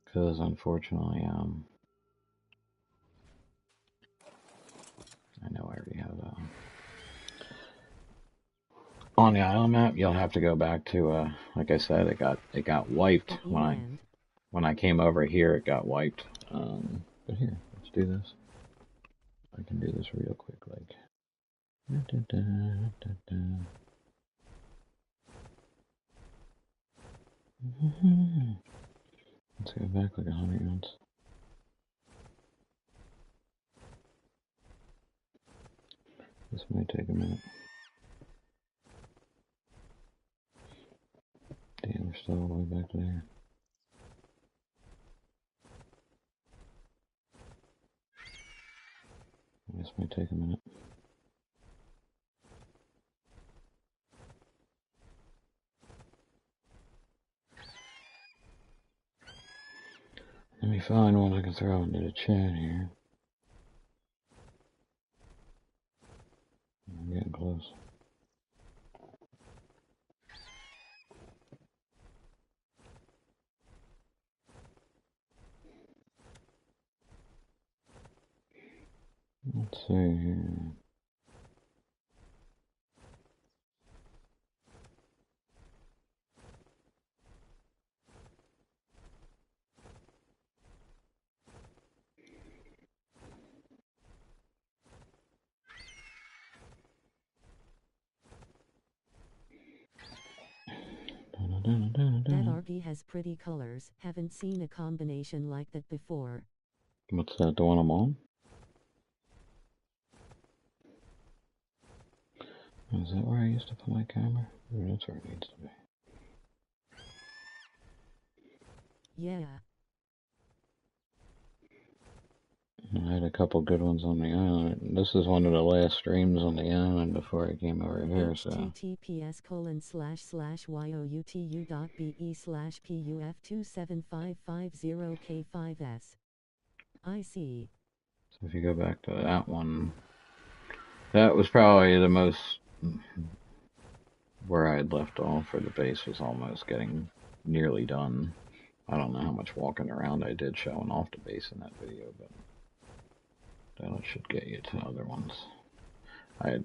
Because unfortunately, I know I already have on the island map. You'll have to go back to like I said, it got wiped when I came over here. It got wiped. But here, let's do this. I can do this real quick, like. Let's go back like 100 yards. This might take a minute. Damn, we're still all the way back there. This might take a minute. Let me find one I can throw into the chat here. I'm getting close. Let's see here. That RG has pretty colors. Haven't seen a combination like that before. What's that, the one I'm on? Is that where I used to put my camera? Or that's where it needs to be. Yeah. I had a couple good ones on the island. This is one of the last streams on the island before I came over here, so. https://youtu.be/puf27550k5s. I see. So if you go back to that one, that was probably the most where I had left off, for the base was almost getting nearly done. I don't know how much walking around I did showing off the base in that video, but that should get you to other ones. I had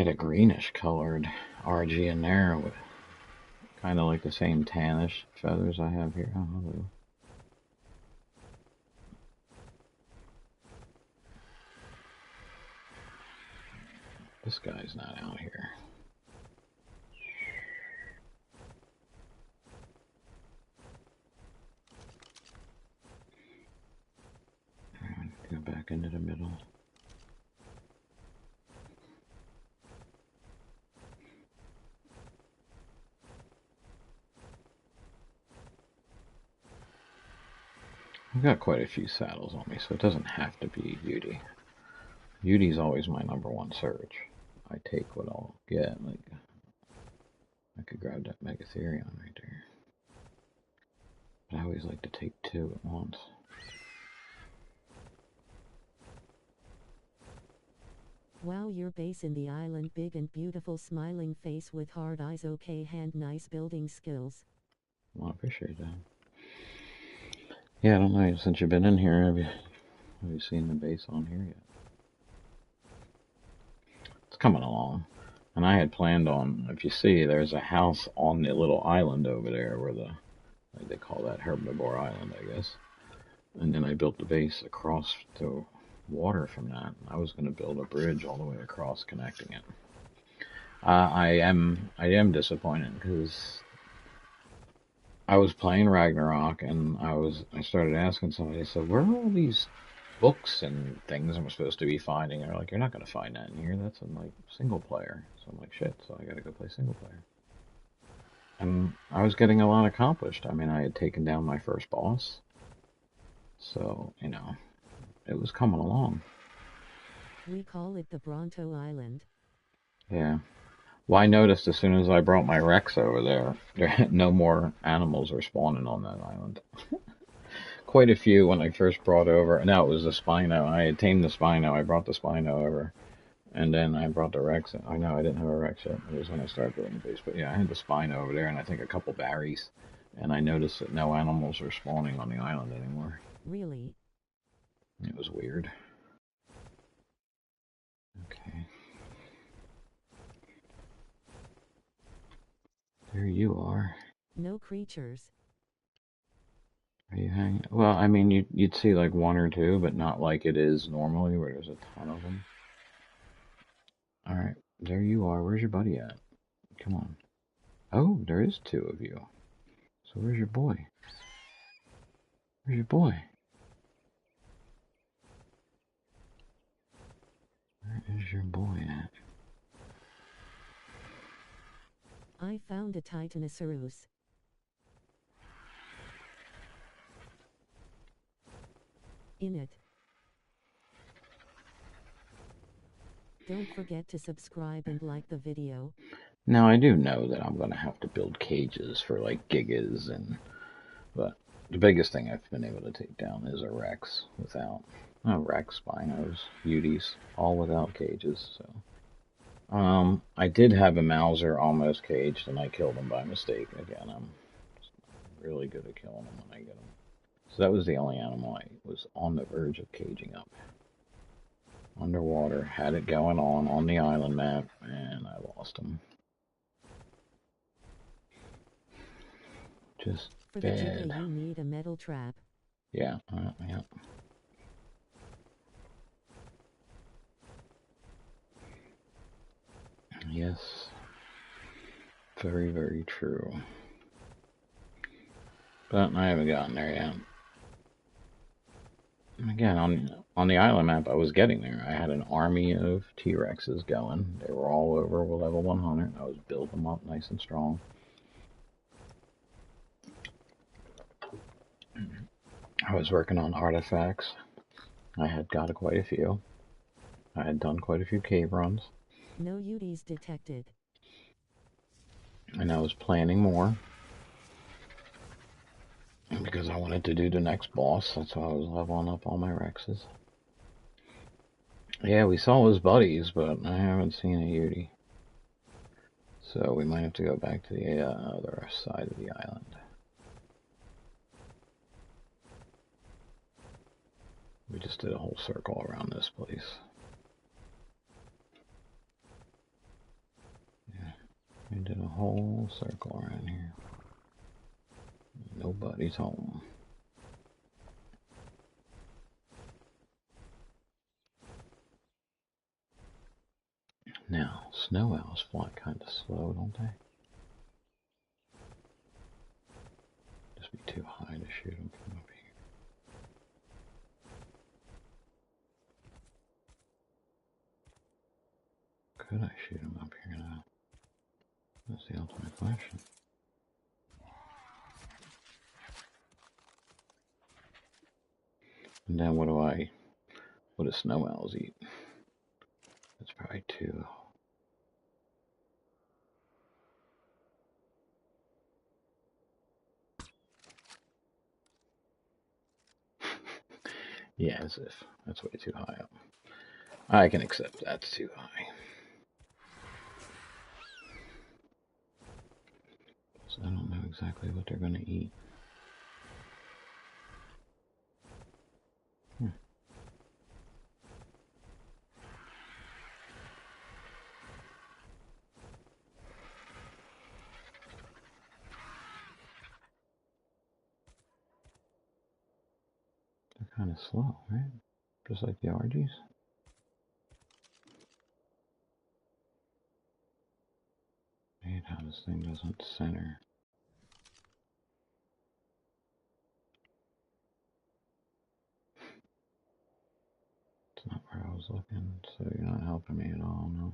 a greenish colored RG in there with kind of like the same tannish feathers I have here. Oh, hello. This guy's not out here. Alright, go back into the middle. I've got quite a few saddles on me, so it doesn't have to be Beauty. Beauty's always my #1 search. I take what I'll get. Like, I could grab that Megatherion right there. But I always like to take 2 at once. Wow, your base in the island, big and beautiful, smiling face with hard eyes, okay hand, nice building skills. Well, I appreciate that. Yeah, I don't know, since you've been in here, have you seen the base on here yet? It's coming along. And I had planned on, if you see, there's a house on the little island over there where like they call that Herbivore Island, I guess. And then I built the base across the water from that. I was going to build a bridge all the way across, connecting it. I am disappointed because I was playing Ragnarok and I started asking somebody. I said, "Where are all these books and things I'm supposed to be finding. They're like, you're not going to find that in here. That's in like single player. So I'm like, shit. So I got to go play single player. And I was getting a lot accomplished. I mean, I had taken down my first boss. So, you know, it was coming along. We call it the Bronto Island. Yeah. Well, I noticed as soon as I brought my Rex over there, no more animals are spawning on that island. Quite a few when I first brought over. No, it was the Spino. I had tamed the Spino. I brought the Spino over. And then I brought the Rex. I know I didn't have a Rex yet. It was when I started building the base. But yeah, I had the Spino over there and I think a couple berries. And I noticed that no animals are spawning on the island anymore. Really? It was weird. Okay. There you are. No creatures. Are you hanging? Well, I mean, you'd see like one or two, but not like it is normally where there's a ton of them. All right, there you are. Where's your buddy at? Come on. Oh, there is two of you. So where's your boy? Where's your boy? Where is your boy at? I found a Titanosaurus. In it. Don't forget to subscribe and like the video. Now I do know that I'm gonna have to build cages for like gigas but the biggest thing I've been able to take down is a Rex without Rex, Spinos, Beauties, all without cages. So I did have a Mauser almost caged, and I killed him by mistake. Again, I'm really good at killing them when I get them. So that was the only animal I was on the verge of caging up. Underwater, had it going on the island map, and I lost him. Just For bad. the Giga you need a metal trap. Yeah, yeah. Yes. Very, very true. But I haven't gotten there yet. Again, on the island map, I was getting there. I had an army of T-Rexes going. They were all over level 100. I was building them up nice and strong. I was working on artifacts. I had got quite a few. I had done quite a few cave runs. No UDs detected. And I was planning more. Because I wanted to do the next boss. That's why I was leveling up all my Rexes. Yeah, we saw his buddies, but I haven't seen a Yeti. So we might have to go back to the other side of the island. We just did a whole circle around this place. Yeah, we did a whole circle around here. Nobody's home. Now, snow owls fly kind of slow, don't they? Just be too high to shoot them from up here. Could I shoot them up here now? That's the ultimate question. And then what do snow owls eat? That's probably too. Yeah, as if. That's way too high up. I can accept that's too high. So I don't know exactly what they're going to eat. Hmm. They're kind of slow, right? Just like the RGs. Hate how this thing doesn't center. That's not where I was looking, so you're not helping me at all, no.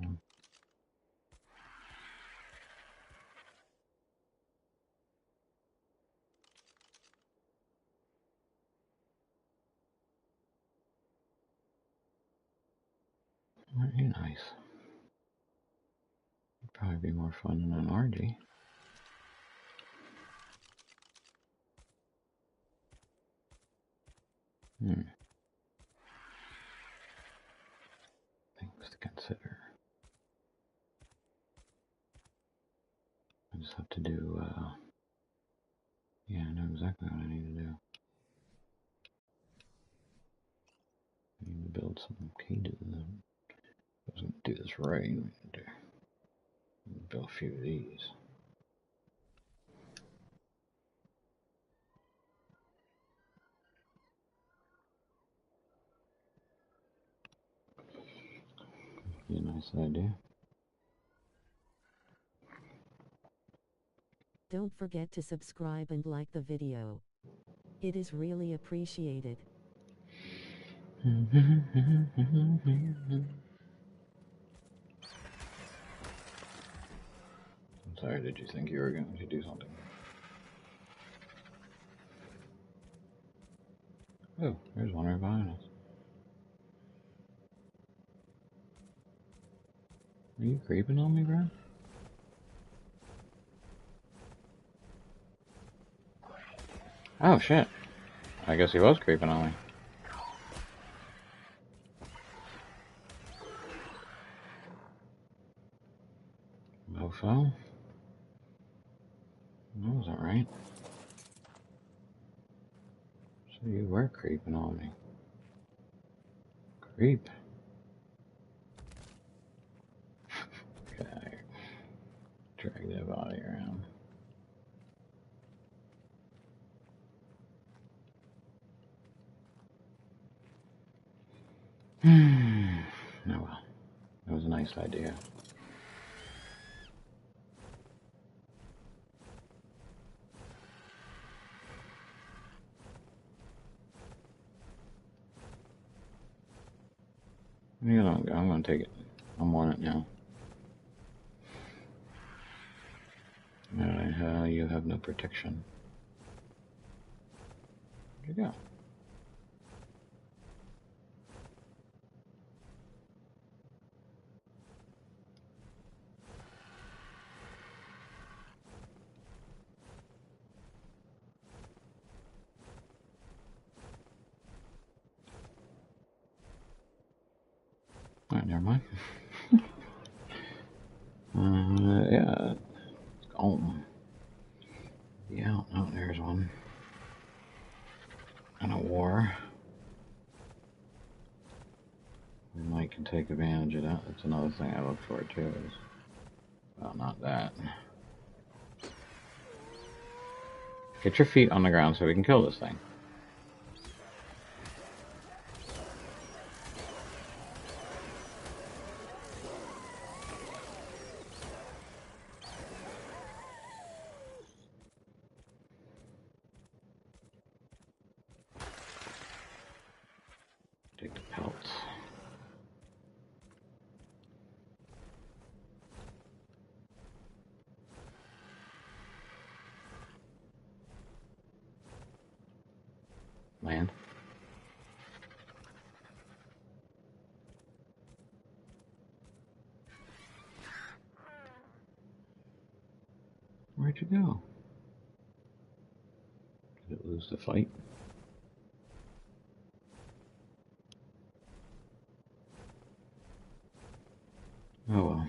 Very nice. It'd probably be more fun than an RG. Things to consider. I just have to do, yeah, I know exactly what I need to do. I need to build some cages. I was going to do this right. I need to build a few of these. Be a nice idea. Don't forget to subscribe and like the video. It is really appreciated. I'm sorry, did you think you were going to do something? Oh, there's one right behind us. Are you creeping on me, bro? Oh, shit. I guess he was creeping on me. Mofo? That wasn't right. So you were creeping on me. Creep. Okay. Drag that body around. Oh well. That was a nice idea. You don't go. I'm gonna take it. I'm on it now. Alright, you have no protection. Where'd you go? Alright, never mind. Yeah. It's gone. Yeah, oh, there's one. And a war. We might can take advantage of that. That's another thing I look for too is, well, not that. Get your feet on the ground so we can kill this thing. Take the pelts. Land. Where'd you go? Did it lose the fight? Oh well.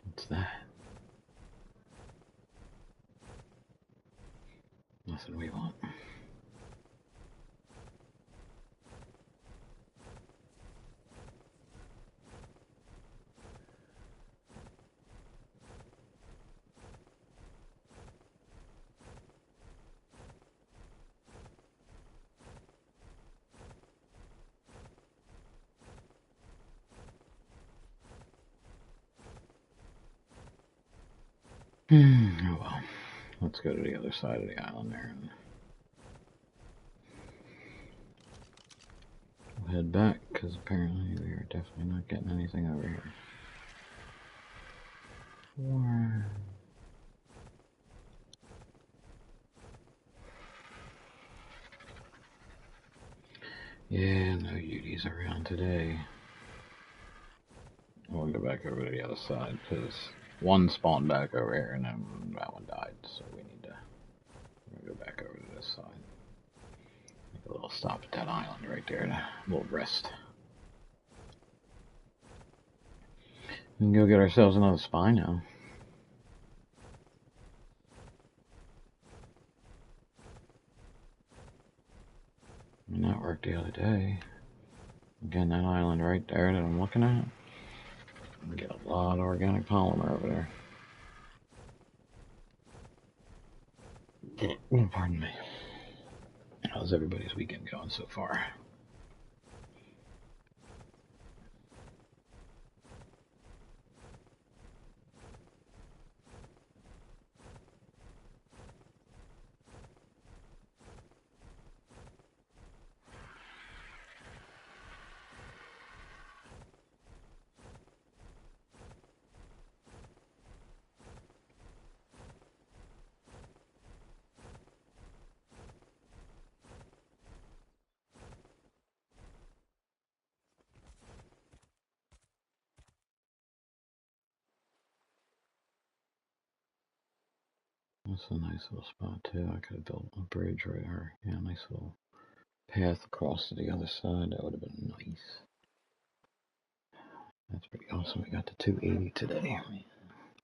What's that? Nothing we want. Oh well. Let's go to the other side of the island there and we'll head back, because apparently we are definitely not getting anything over here. Yeah, no Uties around today. We'll go back over to the other side, because one spawned back over here and then that one died, so we need to go back over to this side. Make a little stop at that island right there, a little rest. We can go get ourselves another spy now. I mean, that worked the other day. Again, that island right there that I'm looking at. We get a lot of organic polymer over there. Pardon me. How's everybody's weekend going so far? That's a nice little spot too. I could have built a bridge right here. Yeah, a nice little path across to the other side. That would have been nice. That's pretty awesome. We got to 280 today.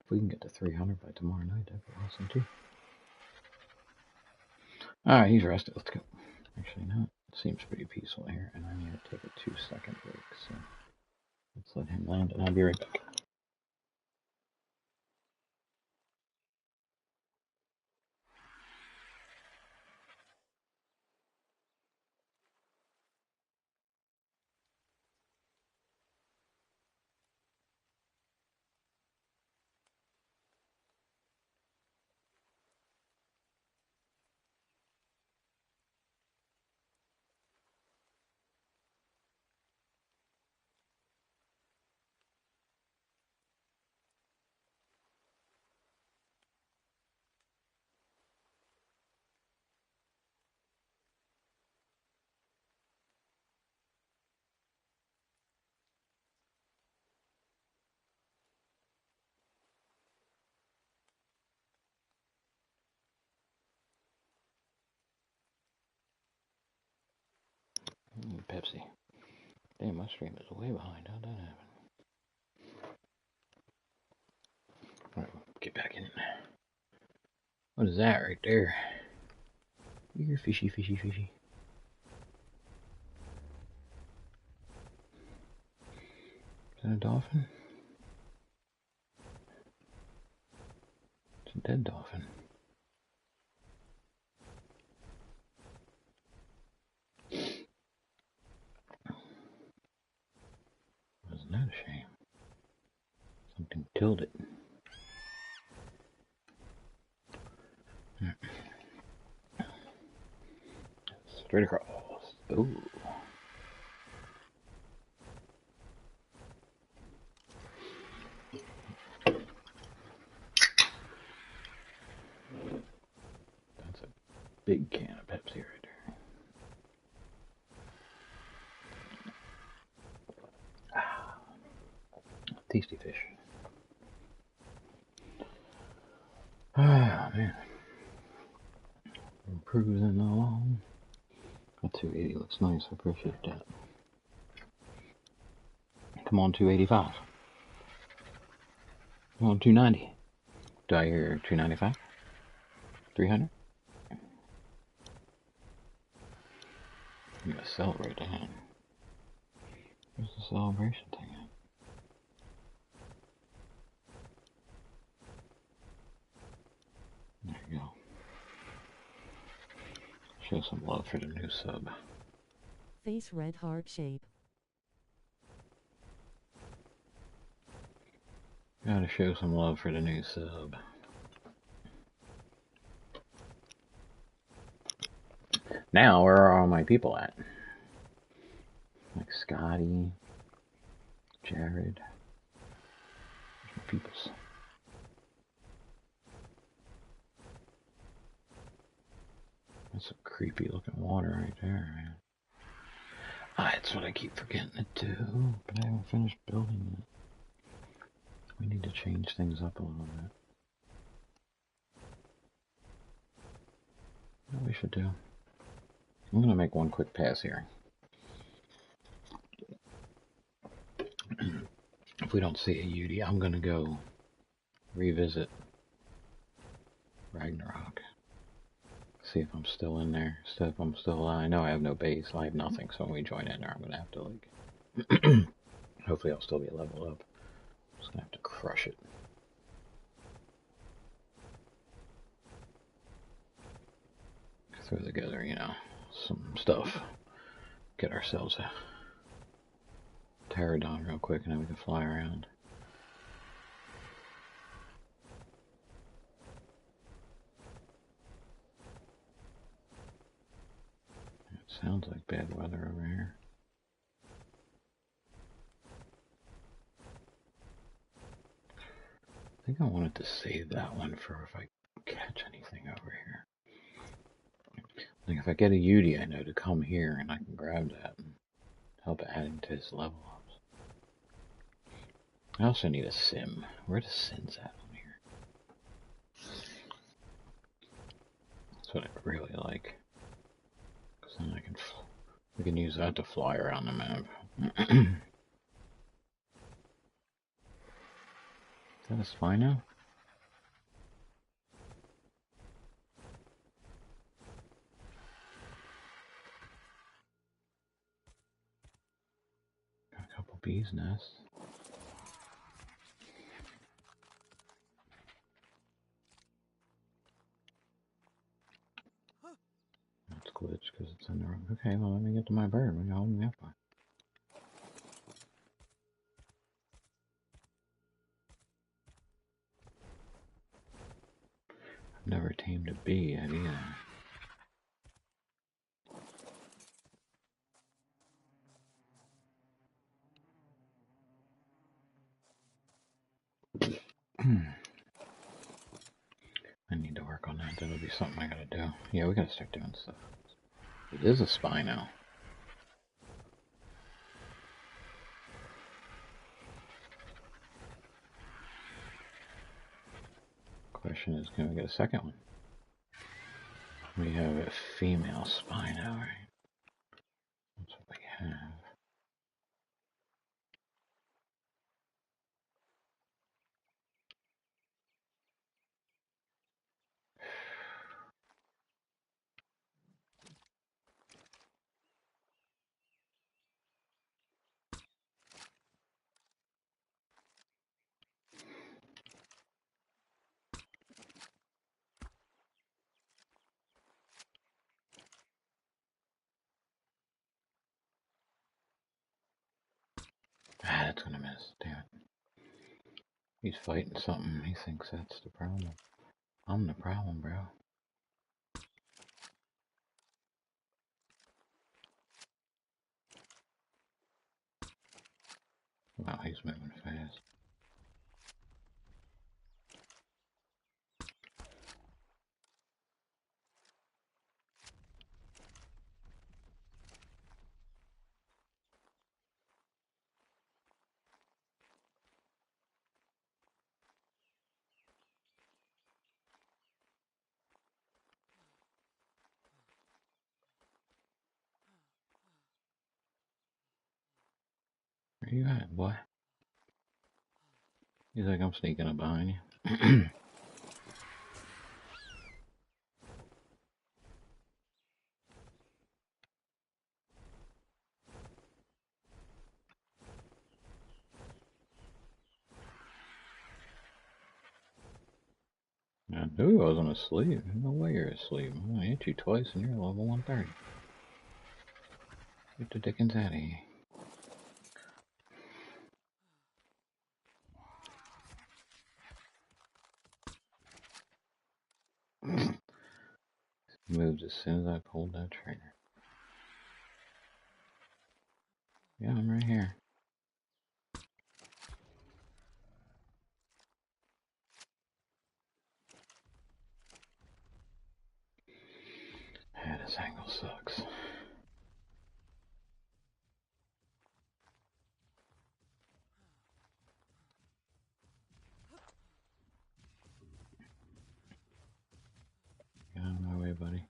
If we can get to 300 by tomorrow night, that'd be awesome too. Alright, he's rested. Let's go. Actually, no. It seems pretty peaceful here, and I need to take a 2-second break, so let's let him land, and I'll be right back. Pepsi. Damn, my stream is way behind. How'd that happen? Alright, get back in. What is that right there? You're fishy, fishy, fishy. Is that a dolphin? It's a dead dolphin. Wasn't that a shame? Something killed it. Straight across. Ooh. That's a big can of Pepsi right there. Ah, tasty fish. Ah, man. I'm cruising along. That 280 looks nice. I appreciate that. Come on, 285. Come on, 290. Do I hear 295? 300? I'm gonna celebrate that. Where's the celebration thing at? There you go. Show some love for the new sub. Face red heart shape. Gotta show some love for the new sub. Now, where are all my people at? Like Scotty, Jared. Where's my peoples? That's some creepy looking water right there, man. That's what I keep forgetting to do, but I haven't finished building it. We need to change things up a little bit. What we should do? I'm gonna make one quick pass here. If we don't see a UD, I'm gonna go revisit Ragnarok. See if I'm still in there. See if I'm still alive. I know I have no base. I have nothing, so when we join in there, I'm gonna have to like. Hopefully, I'll still be leveled up. I'm just gonna have to crush it. Throw together, you know, some stuff. Get ourselves a pterodon real quick, and then we can fly around. It sounds like bad weather over here. I think I wanted to save that one for if I catch anything over here. Like if I get a UD, I know to come here and I can grab that and help adding to his level ups. I also need a sim. Where the sim's at on here? That's what I really like. Because then we can use that to fly around the map. Is that a Spino? Got a couple bees' nests. That's glitched because it's in the wrong. Okay, well, let me get to my bird. What are you holding me up for? I've never tamed a bee yet either. I need to work on that. That'll be something I gotta do. Yeah, we gotta start doing stuff. It is a Spino. Question is, can we get a second one? We have a female Spino, right? That's what we have. That's gonna miss. Damn it. He's fighting something. He thinks that's the problem. I'm the problem, bro. Wow, he's moving fast. Where you at, boy? He's like, I'm sneaking up behind you. I knew I wasn't asleep. No way you're asleep. I'm gonna hit you twice and you're level 130. Get the dickens out of here. moved as soon as I pulled that trigger. Yeah, I'm right here. Yeah, this angle sucks. Get out of my way, buddy.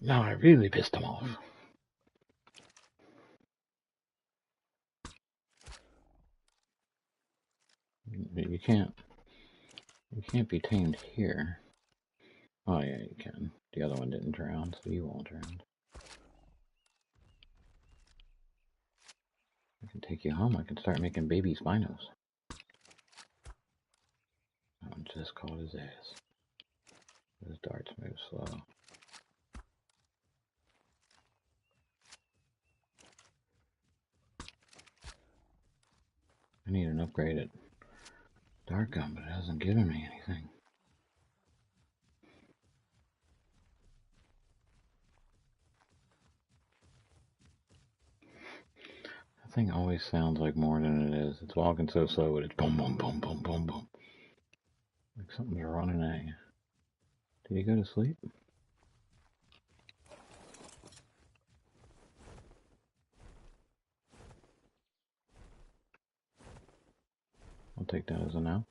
No, I really pissed him off. You can't be tamed here. Oh yeah, you can. The other one didn't drown, so you won't drown. I can take you home. I can start making baby Spinos. That one just caught his ass. Those darts move slow. I need an upgraded dart gun, but it hasn't given me anything. That thing always sounds like more than it is. It's walking so slow, but it's boom, boom, boom, boom, boom, boom. Like something's running at you. Did he go to sleep? I'll take that as a no.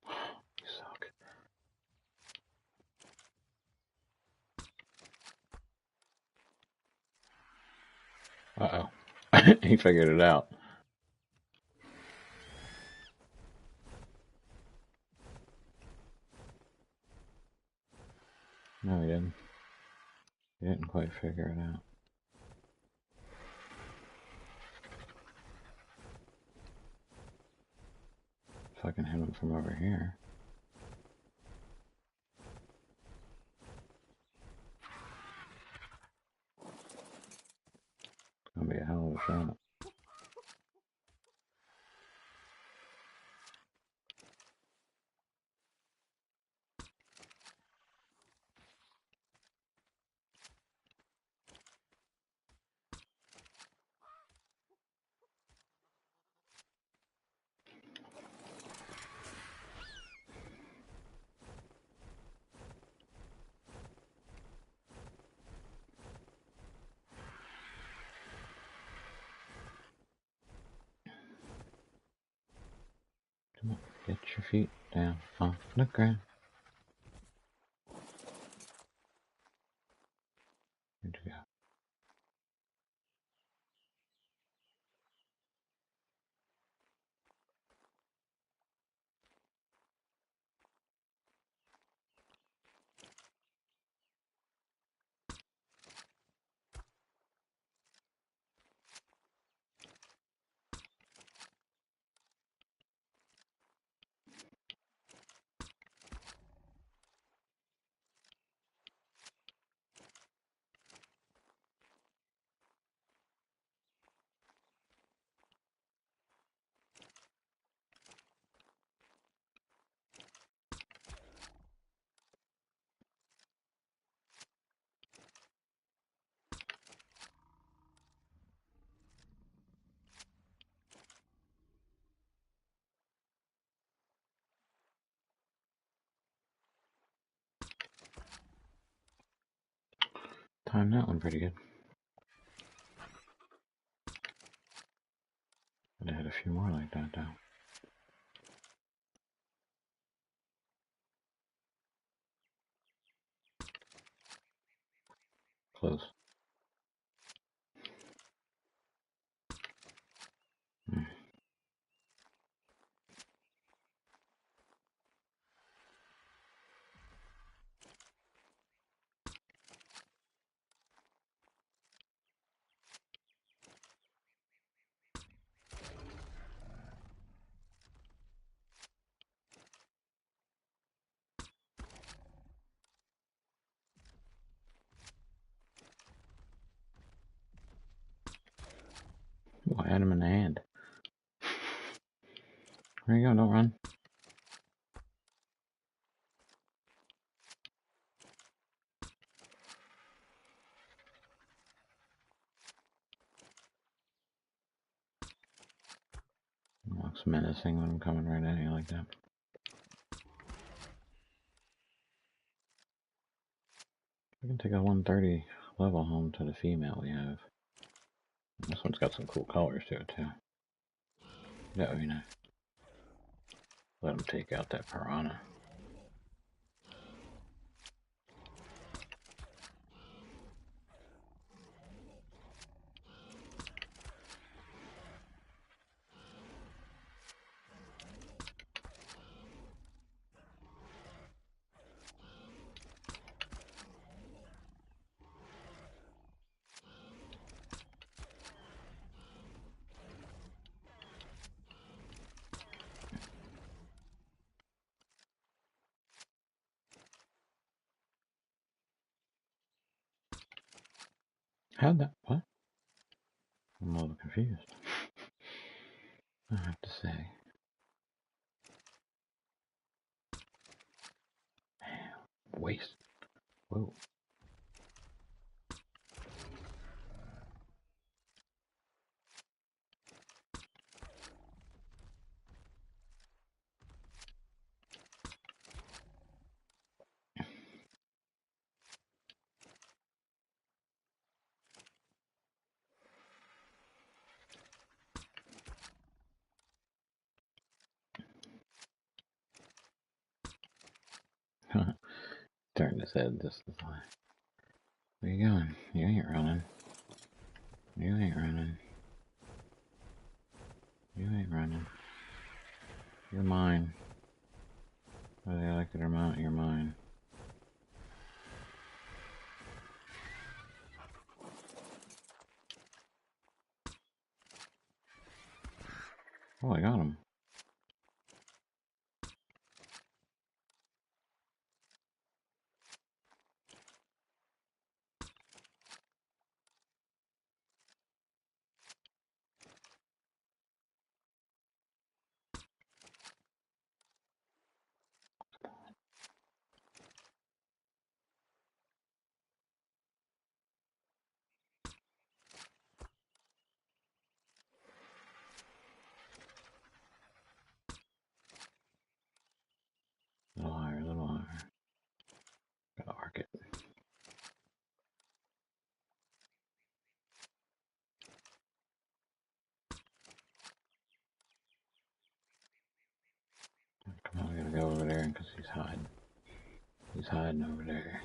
You suck. Uh-oh. He figured it out. No, he didn't. He didn't quite figure it out. If I can hit him from over here. It's gonna be a hell of a shot. Come on, get your feet down on the ground. Where'd you go? Timed that one pretty good. But I had a few more like that though. Close. Mm. Had him in the hand. There you go, don't run. Looks menacing when I'm coming right at you like that. We can take a 130 level home to the female we have. This one's got some cool colors to it too. That would be nice. Let him take out that piranha. How'd that? What? I'm a little confused. I have to say. Waste. Whoa. Turn his head just this way. Where you going? You ain't running. You ain't running. You ain't running. You're mine. Whether you like it or not, you're mine. Oh, I got him. A little higher, a little higher. Gotta arc it. Come on, we gotta go over there because he's hiding. He's hiding over there.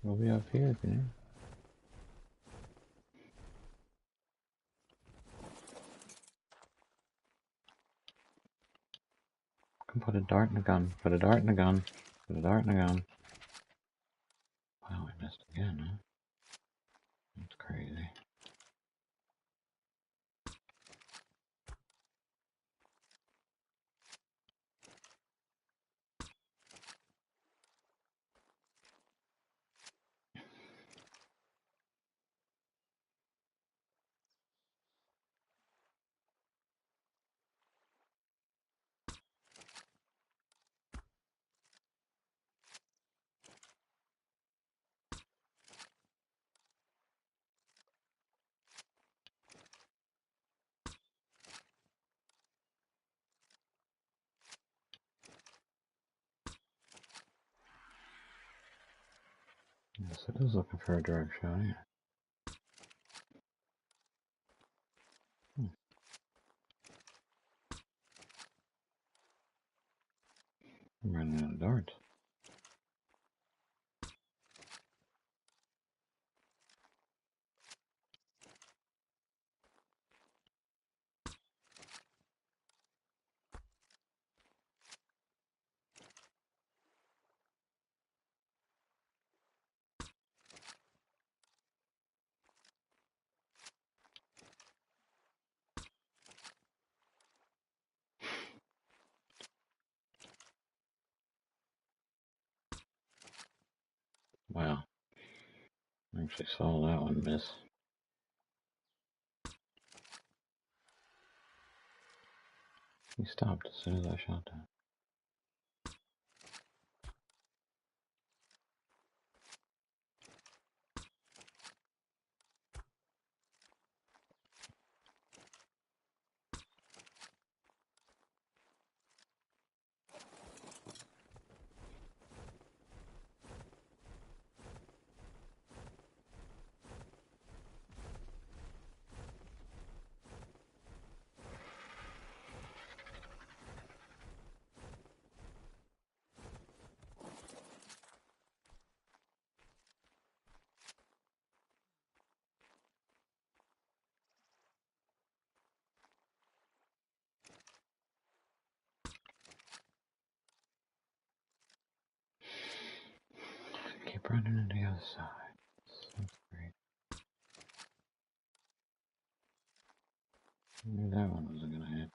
We'll be up here if you need. Come put a dart in a gun. Put a dart in a gun. Put a dart in a gun. Wow, we missed again, huh? That's crazy. Yes, it is looking for a direct shot, yeah. I'm running out of darts. Actually saw that one miss. He stopped as soon as I shot that. Keep running into the other side. So great. I knew that one wasn't gonna hit.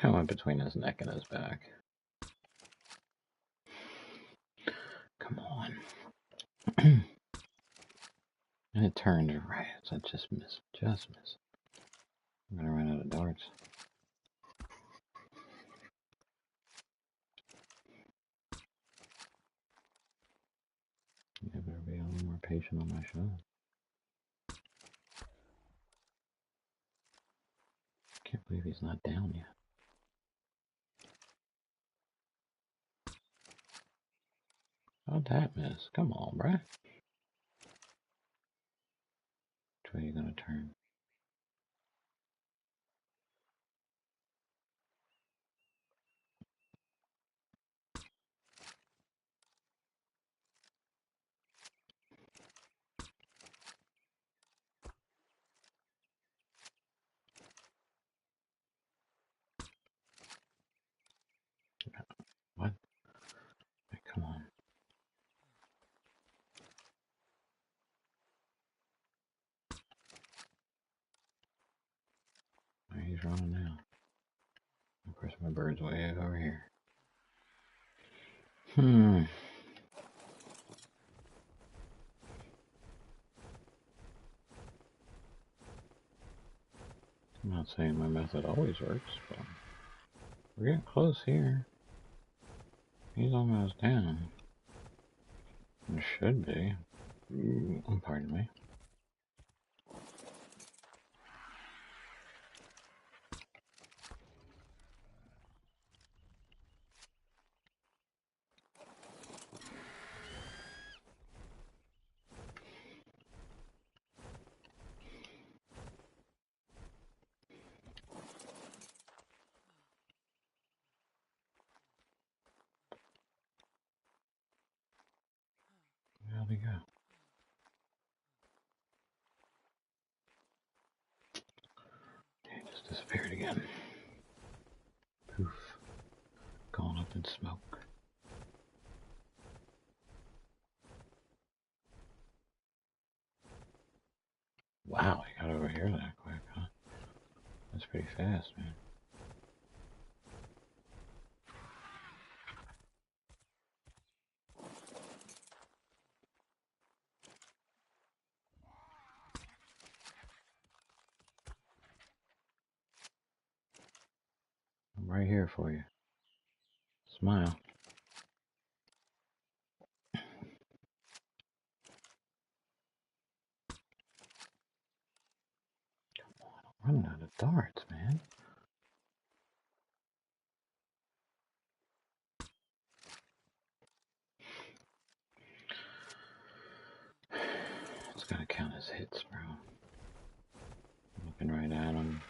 I went between his neck and his back. Come on. And it turned right. So I just missed. Just missed. I'm gonna run out of darts. I better be a little more patient on my shot. Can't believe he's not down yet. How'd that miss? Come on, bruh. Which way are you gonna turn? What? Hey, come on. Oh, he's running now. Of course, my bird's way over here. I'm not saying my method always works, but we're getting close here. He's almost down. It should be. Pardon me. How'd he go? He just disappeared again. Poof. Gone up in smoke. Wow, he got over here that quick, huh? That's pretty fast, man. I'm right here for you. Smile. I'm running out of darts, man. It's gotta count as hits, bro. I'm looking right at him.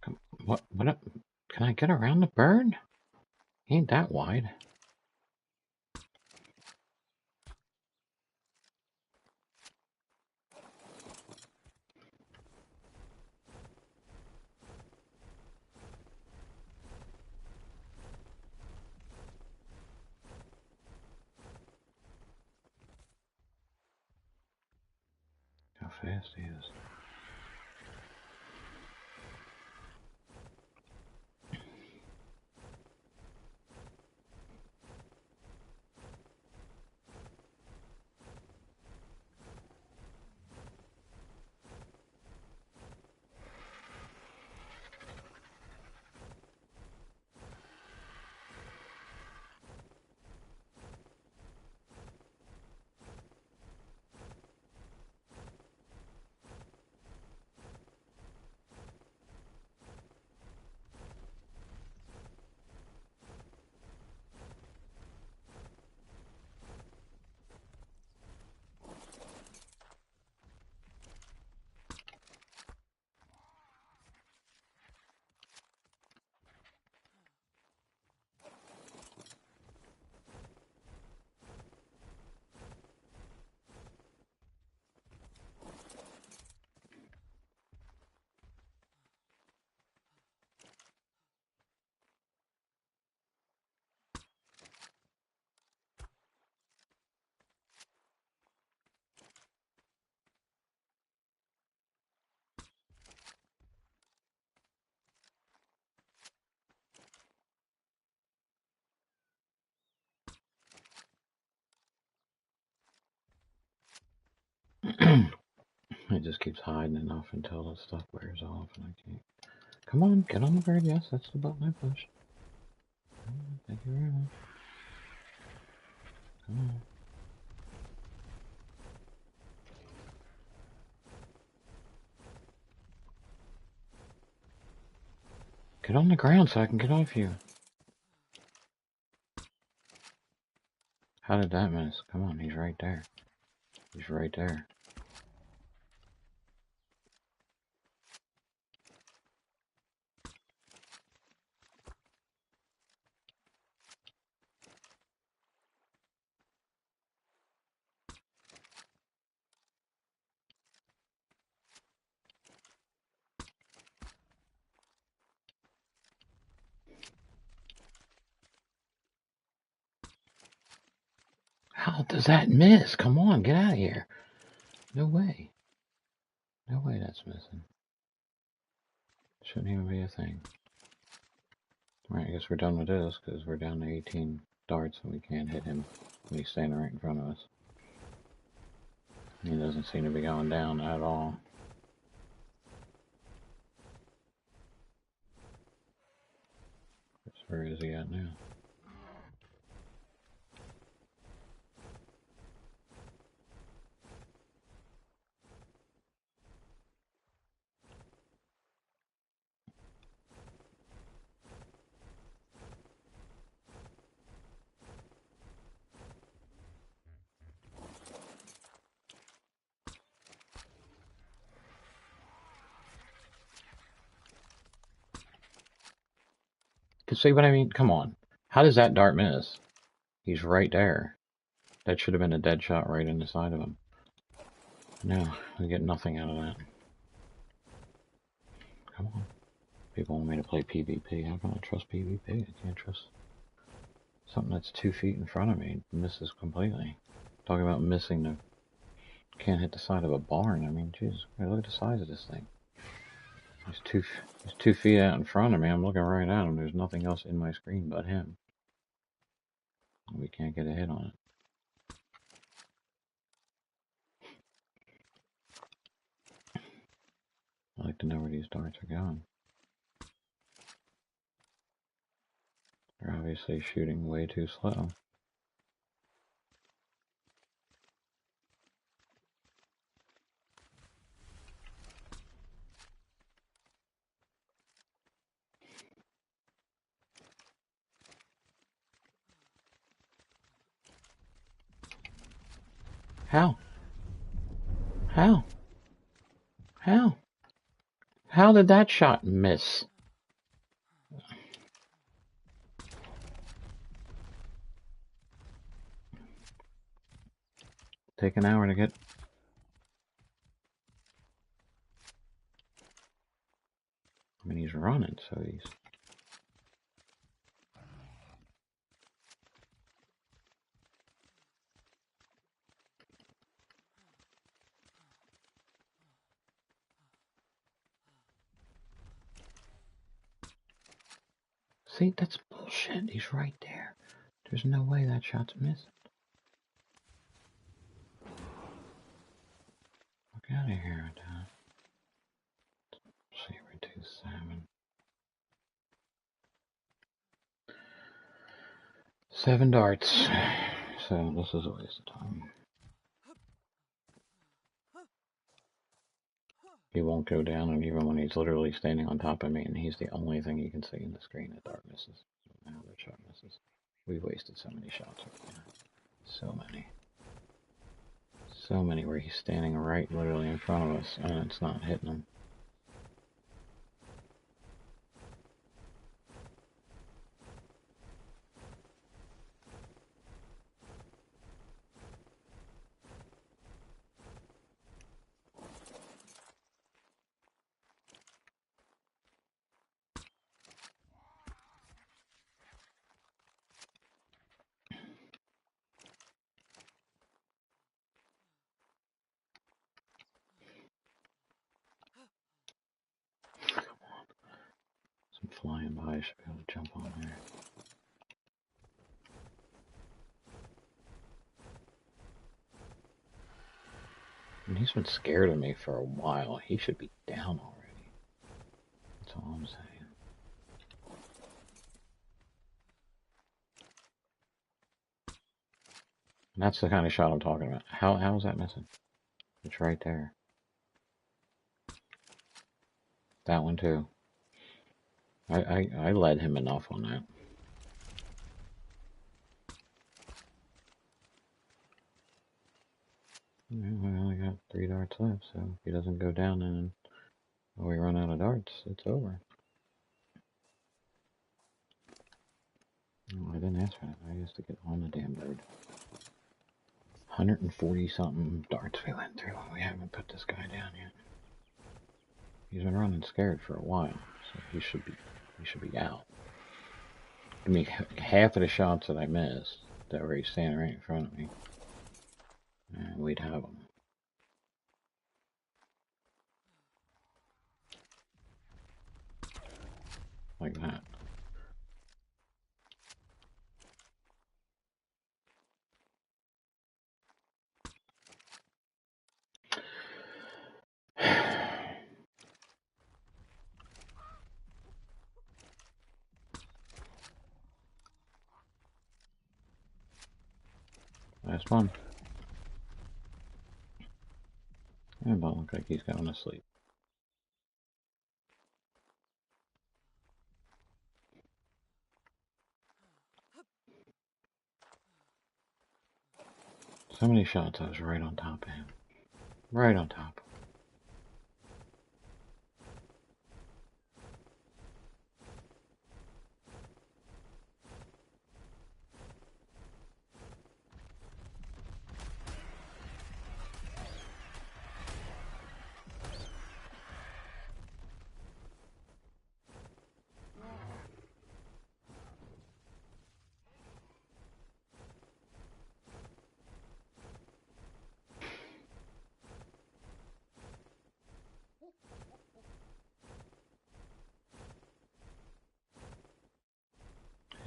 Come, what? Can I get around the bird? He ain't that wide. fast he is. It just keeps hiding enough until the stuff wears off and I can't. Come on, get on the bird. Yes, that's the button I pushed. Thank you very much. Come on. Get on the ground so I can get off you. How did that miss? Come on, he's right there. He's right there. How does that miss? Come on, get out of here. No way. No way that's missing. Shouldn't even be a thing. Alright, I guess we're done with this because we're down to 18 darts and we can't hit him when he's standing right in front of us. He doesn't seem to be going down at all. Where is he at now? See what I mean? Come on. How does that dart miss? He's right there. That should have been a dead shot right in the side of him. No, we get nothing out of that. Come on. People want me to play PvP. How can I trust PvP? I can't trust something that's 2 feet in front of me. Misses completely. Talking about missing the... Can't hit the side of a barn. I mean, Jesus, look at the size of this thing. He's 2 feet out in front of me. I'm looking right at him. There's nothing else in my screen but him. We can't get a hit on it. I'd like to know where these darts are going. They're obviously shooting way too slow. How? How? How? How did that shot miss? Take an hour to get... I mean, he's running, so he's... See, that's bullshit. He's right there. There's no way that shot's missing. Look out of here with that. 027. 7 darts. So this is a waste of time. He won't go down, and even when he's literally standing on top of me, and he's the only thing you can see in the screen, the dart misses. Now the shot misses. We've wasted so many shots right now. So many. So many where he's standing right literally in front of us, and it's not hitting him. Some flying by, I should be able to jump on there. And he's been scared of me for a while. He should be down already. That's all I'm saying. And that's the kind of shot I'm talking about. How is that missing? It's right there. That one too. I led him enough on that. We only got 3 darts left, so if he doesn't go down and we run out of darts, it's over. No, I didn't ask for that. I used to get on the damn bird. 140 something darts we went through. We haven't put this guy down yet. He's been running scared for a while, so he should be out. I mean, half of the shots that I missed that were standing right in front of me, and we'd have them. Like that. Last one. It don't look like he's going to sleep. So many shots, I was right on top of him. Right on top.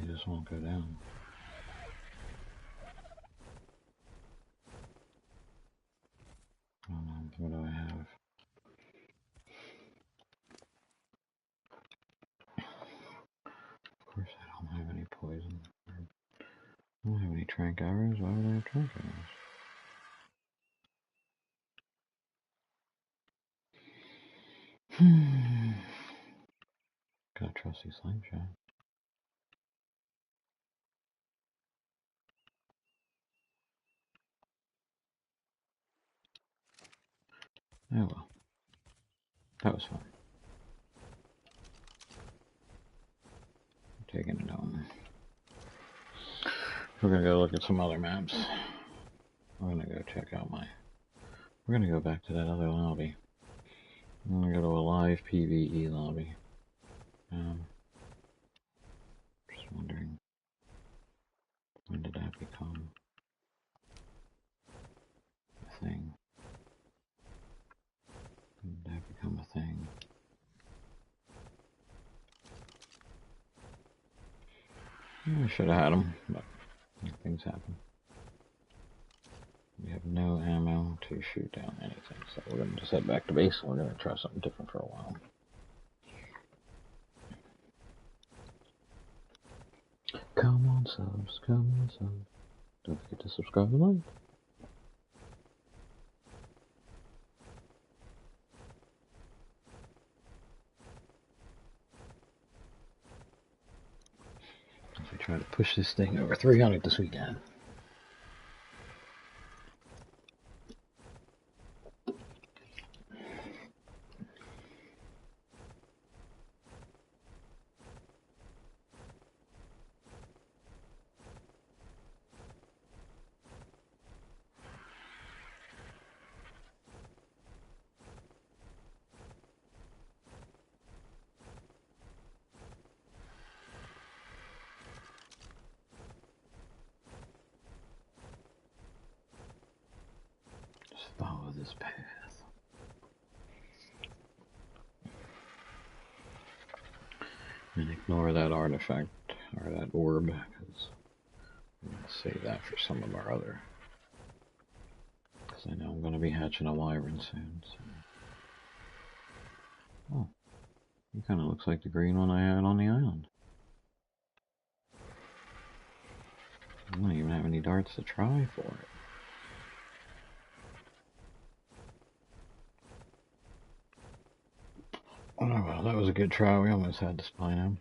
He just won't go down. What do I have? Of course I don't have any poison. I don't have any trank arrows. Why would I have trank arrows? Got a trusty slingshot. Oh well. That was fun. Taking it home. We're gonna go look at some other maps. We're gonna go check out we're gonna go back to that other lobby. I'm gonna go to a live PvE lobby. Just wondering, when did that become a thing? When did that become a thing? I should have had them, but things happen. We have no ammo to shoot down anything, so we're going to just head back to base and we're going to try something different for a while. Come on, subs, come on, subs. Don't forget to subscribe and like. As we try to push this thing over 300 this weekend. Just follow this path. And ignore that artifact, or that orb, because I'm going to save that for some of our other... Because I know I'm going to be hatching a wyvern soon, so... Oh, it kind of looks like the green one I had on the island. I don't even have any darts to try for it. Oh well, that was a good try. We almost had the Spino.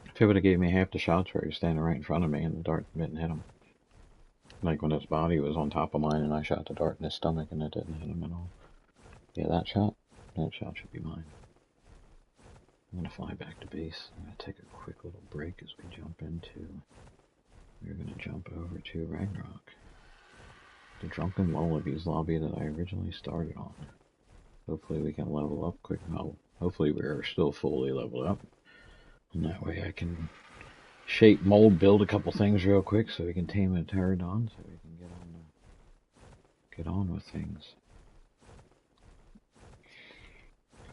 If it would have gave me half the shots where he was standing right in front of me and the dart didn't hit him. Like when his body was on top of mine and I shot the dart in his stomach and it didn't hit him at all. Yeah, that shot should be mine. I'm going to fly back to base. I'm going to take a quick little break as we jump into... We're going to jump over to Ragnarok. The Drunken Lullabies lobby that I originally started on. Hopefully we can level up quick. Well, hopefully we're still fully leveled up. And that way I can shape, mold, build a couple things real quick so we can tame a pterodon so we can get on with things.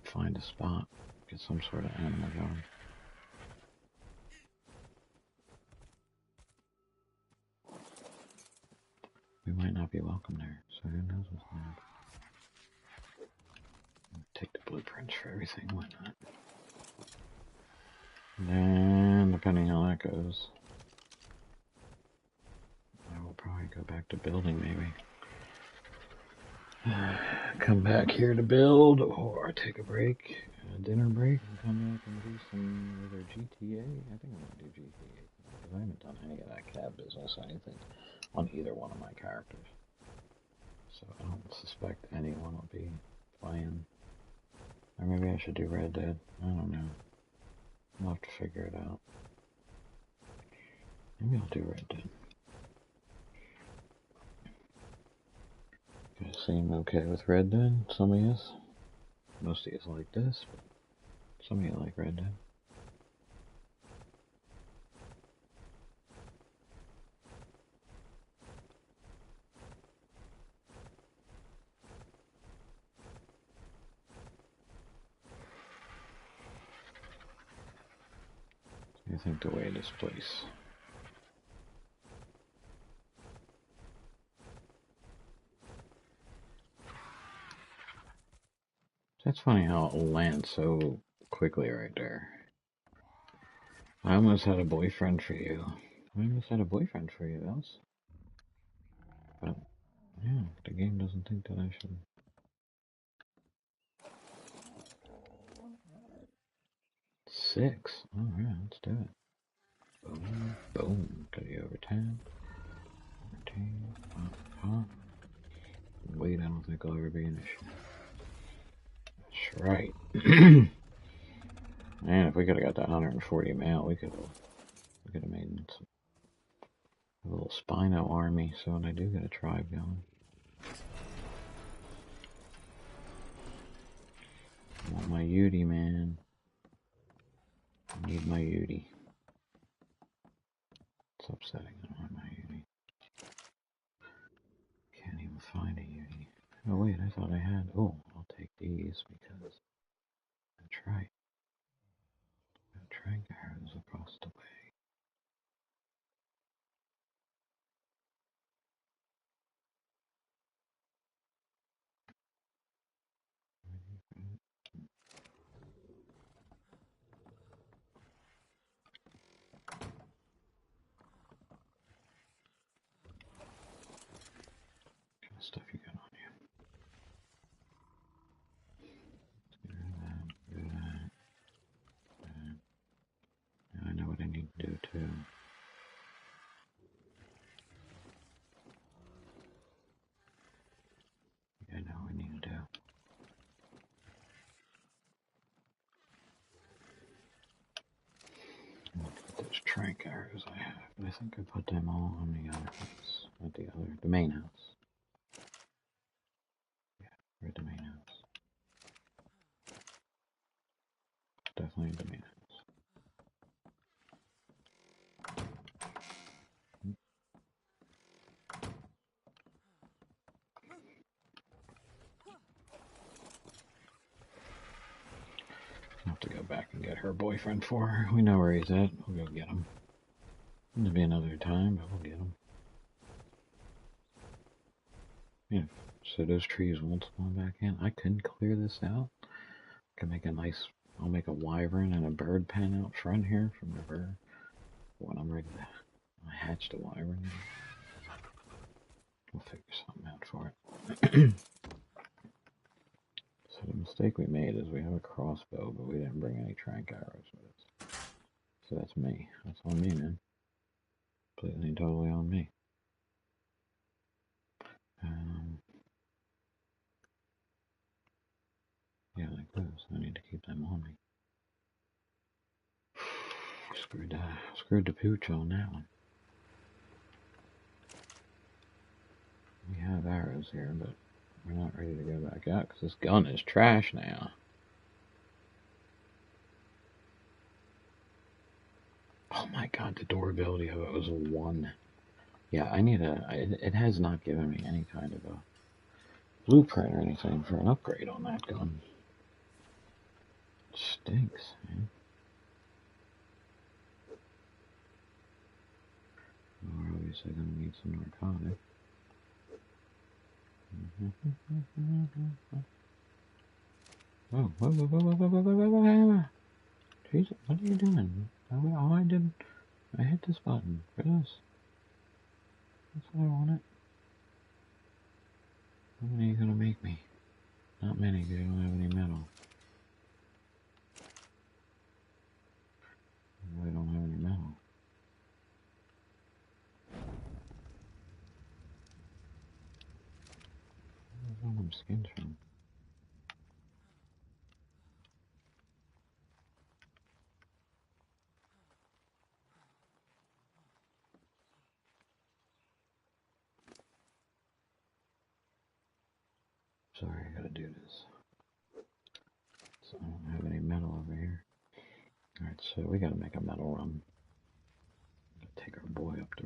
Find a spot, get some sort of animal going. We might not be welcome there, so who knows what's going to happen. Take the blueprints for everything, why not? And then, depending on how that goes, I will probably go back to building maybe. Come back here to build, or take a break, a dinner break, and come back and do some either GTA. I think I'm going to do GTA, because I haven't done any of that cab business or anything on either one of my characters. So I don't suspect anyone will be playing. Or maybe I should do Red Dead. I don't know. I'll have to figure it out. Maybe I'll do Red Dead. You guys seem okay with Red Dead? Some of you? Most of you like this, but some of you like Red Dead. What do you think the way this place? That's funny how it lands so quickly right there. I almost had a boyfriend for you. I almost had a boyfriend for you, else. But, yeah, the game doesn't think that I should. 6. Alright, let's do it. Boom, boom. Got you over 10. Over 10. Pop. Wait, I don't think I'll ever be an issue. That's right. Man, if we could have got that 140 mail, we could have made some, a little Spino army, so when I do get a tribe going. I want my Yudi, man. I need my Yudi. It's upsetting, I don't have my Yudi. Can't even find a Yudi. Oh wait, I thought I had. Oh, I'll take these because that's right. Trank arrows across the way. stuff you got on you. Let's get rid of that. Get rid of that. Now I know what I need to do too. I know what I need to do. Look at those trank arrows I have. I think I put them all on the other house. Not the main house. Yeah, we're at the main house. Definitely the main house. I'll have to go back and get her boyfriend for her. We know where he's at. We'll go get him. It'll be another time, but we'll get him. Yeah, so those trees won't spawn back in. I couldn't clear this out. I can make a nice, I'll make a wyvern and a bird pen out front here from the bird. When I'm ready to hatch the wyvern. We'll figure something out for it. So the mistake we made is we have a crossbow, but we didn't bring any trank arrows with us. So that's me. That's on me, man. Completely and totally on me. Yeah, like this. I need to keep them on me. Screwed the pooch on that one. We have arrows here, but we're not ready to go back out because this gun is trash now. Oh my god, the durability of it was 1. Yeah, I need it has not given me any kind of a blueprint or anything for an upgrade on that gun. It stinks, man. We're obviously going to need some narcotic. Whoa, whoa, whoa, whoa, whoa, whoa, whoa, whoa, whoa. Jesus, what are you doing? I hit this button for this. That's what I wanted. How many are you going to make me? Not many, because you don't have any metal. I really don't have any metal. Where's all them skins from? Sorry, I gotta do this. So I don't have any metal over here. Alright, so we gotta make a metal run. Gotta take our boy up to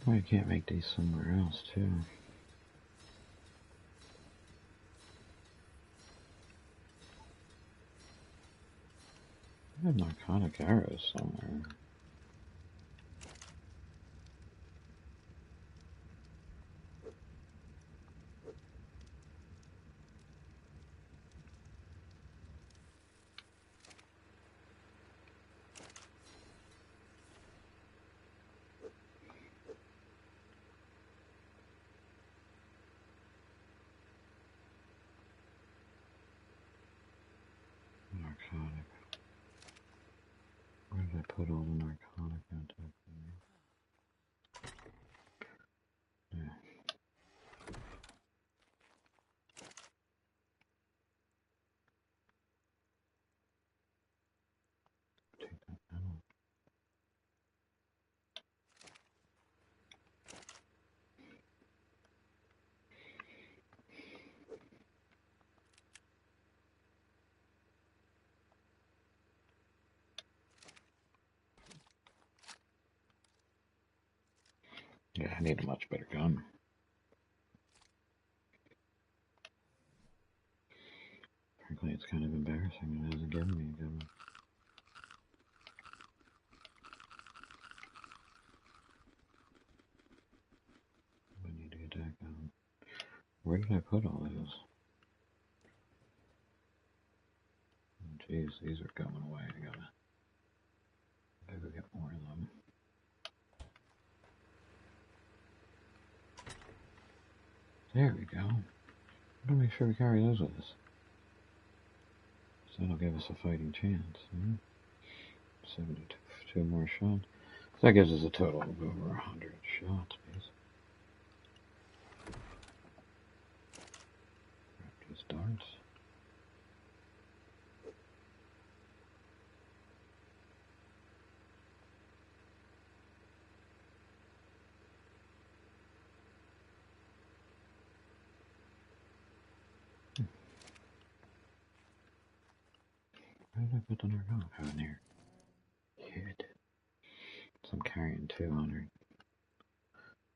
Why you can't make these somewhere else too? I have narcotic arrows somewhere. Narcotic. Where did I put all the narcotic into? Yeah. Take that metal. Yeah, I need a much better gun. Frankly, it's kind of embarrassing it hasn't given me a good one. Where did I put all those? Jeez, these are going away. I gotta go get more of them. There we go. Gotta make sure we carry those with us. So that'll give us a fighting chance. 72 more shots. So that gives us a total of over 100 shots, basically. Practice darts. Where did I put the narcotic? Oh, in here. Shit. So I'm carrying 200.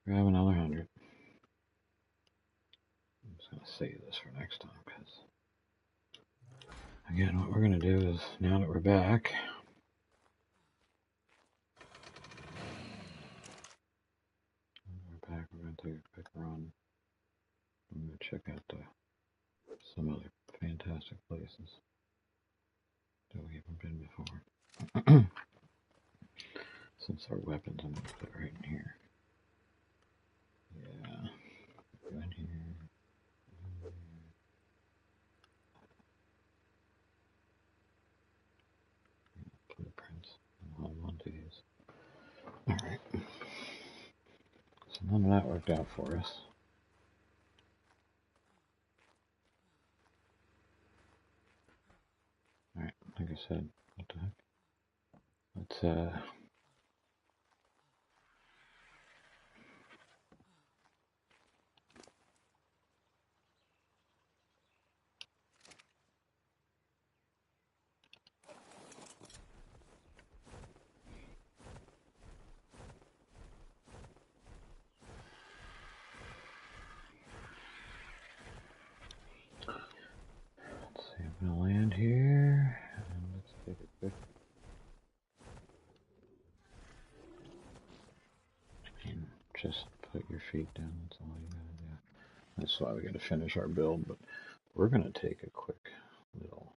Grab another 100. I'm just going to save this for next time, because, again, what we're going to do is, now that we're back, we're going to take a quick run. I'm going to check out some other fantastic places that we haven't been before. Since our weapons, I'm going to put it right in here. Yeah. Go in here. Blueprints. I'll want these. Alright. So none of that worked out for us. Alright, like I said, what the heck? Let's see, I'm gonna land here, and let's take a quick, and just put your feet down, that's all you gotta do. That's why we gotta finish our build, but we're gonna take a quick little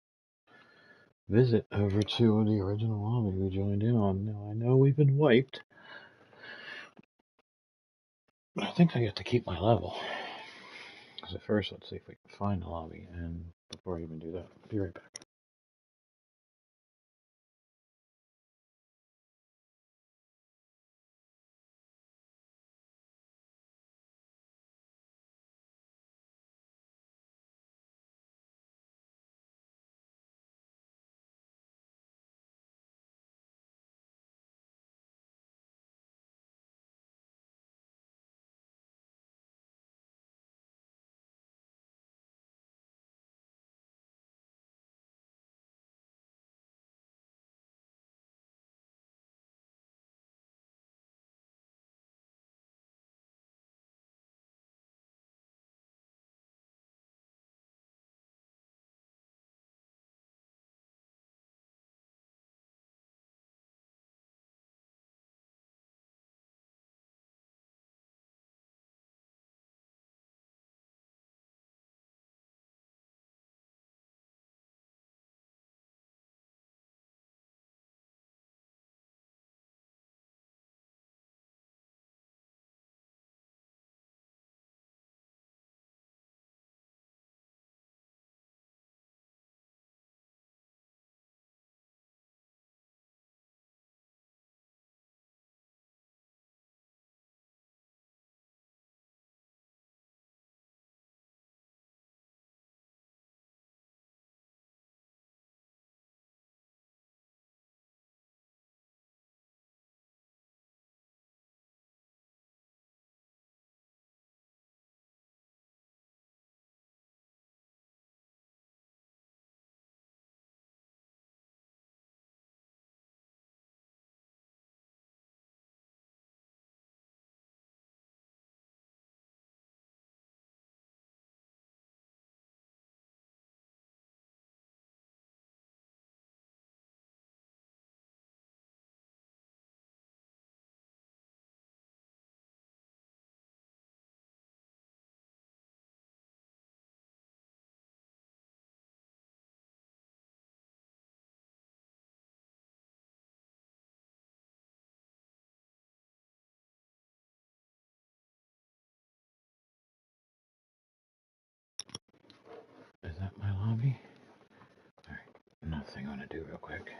visit over to the original lobby we joined in on. Now, I know we've been wiped, but I think I get to keep my level. So first, let's see if we can find the lobby, and before I even do that, be right back. gonna do real quick.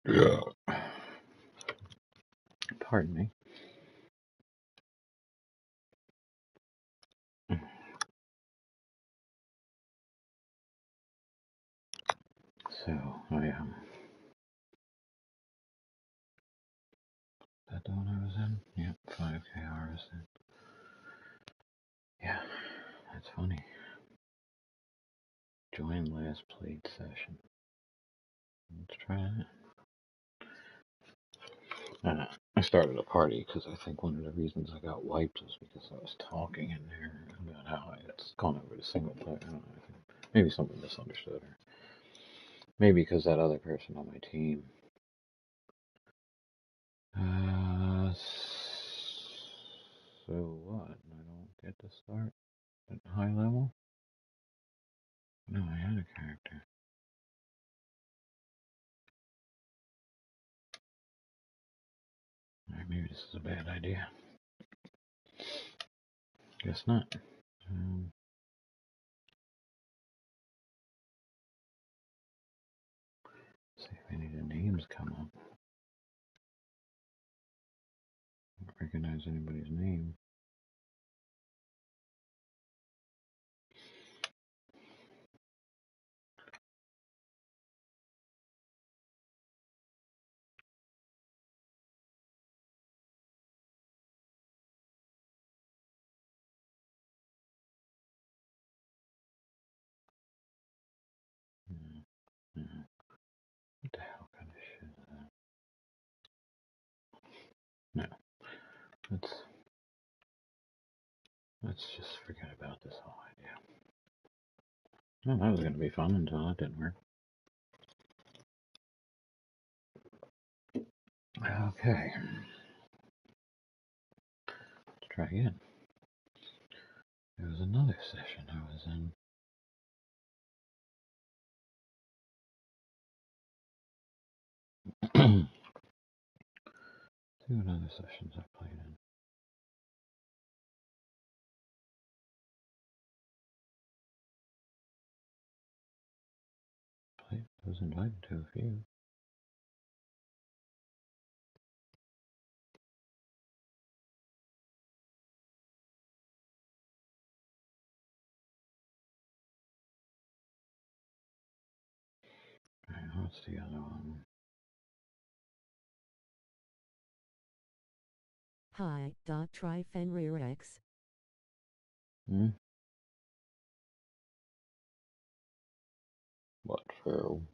Yeah. Pardon me. So that the one I was in? Yep, 5K harvested. Yeah, that's funny. Join last played session. Let's try that. I started a party because I think one of the reasons I got wiped was because I was talking in there about how it's gone over to single player. I don't know. I think maybe someone misunderstood her. Maybe because that other person on my team. So what? I don't get to start at high level? No, I had a character. Alright, maybe this is a bad idea. Guess not. See if any of the names come up. I don't recognize anybody's name. What the hell kind of shit is that? No. Let's just forget about this whole idea. No, that was gonna be fun until that didn't work. Okay. Let's try again. There was another session I was in. See what other sessions I played in. I was invited to a few. Alright, what's the other one? Hi, try Fenrir X.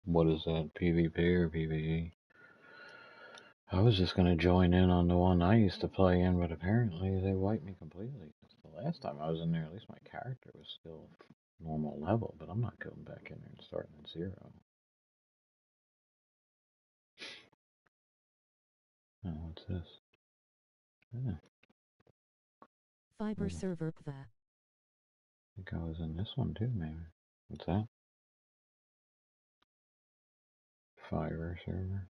What is that? PvP or PvE? I was just gonna join in on the one I used to play in, but apparently they wiped me completely. The last time I was in there, at least my character was still normal level, but I'm not going back in there and starting at 0. Oh, what's this? Yeah. Fiber server PVA. I think I was in this one too, maybe. What's that? Fiber server.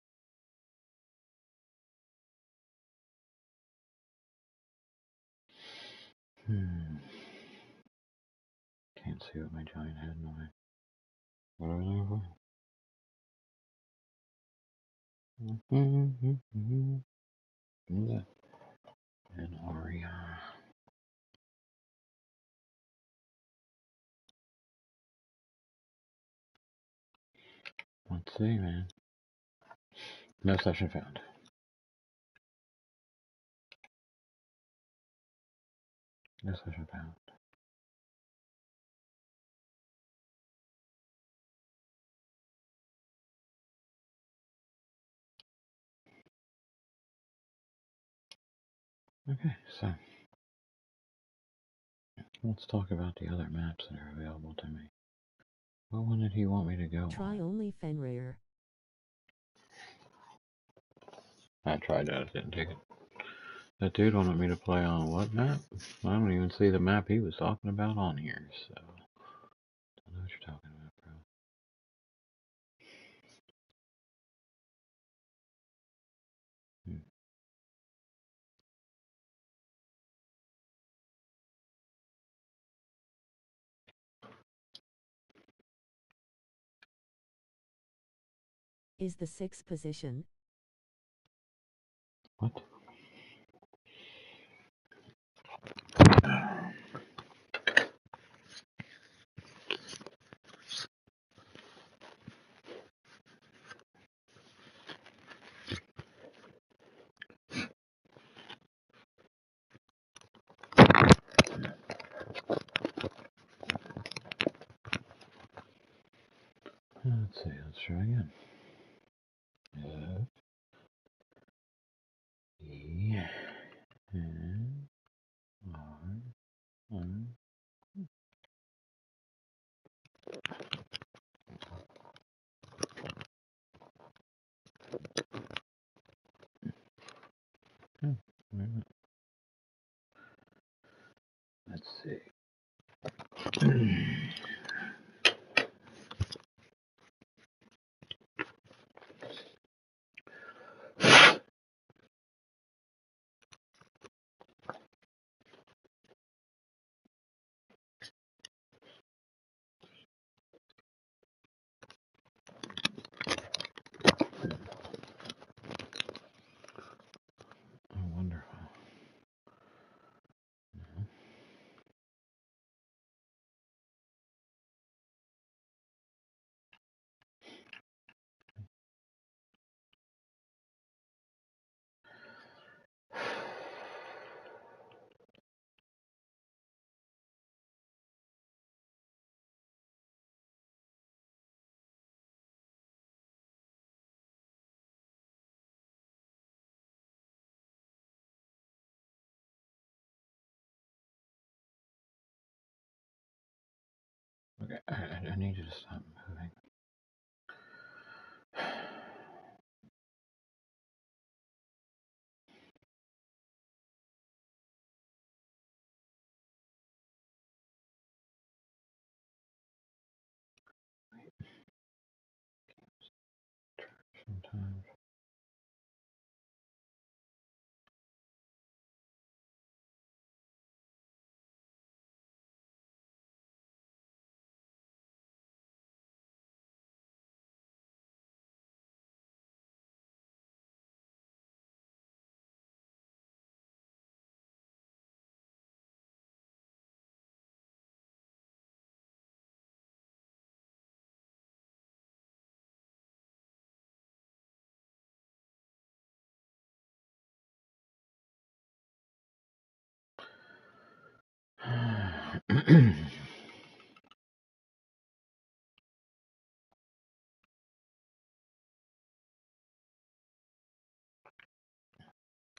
Can't see what my giant head and my. What are we looking for? What's that? An Aria. Let's see, man. No session found. No session found. Okay, so let's talk about the other maps that are available to me. What one did he want me to go Try on? only Fenrir. I tried that, it didn't take it. That dude wanted me to play on what map? I don't even see the map he was talking about on here, so don't know what you're talking about, bro. is the 6th position. What? Let's see, let's try again. F, E, N, R, R. Oh, wait a minute. Let's see. Oh, wonderful. Okay, I need you to stop moving. Sometimes.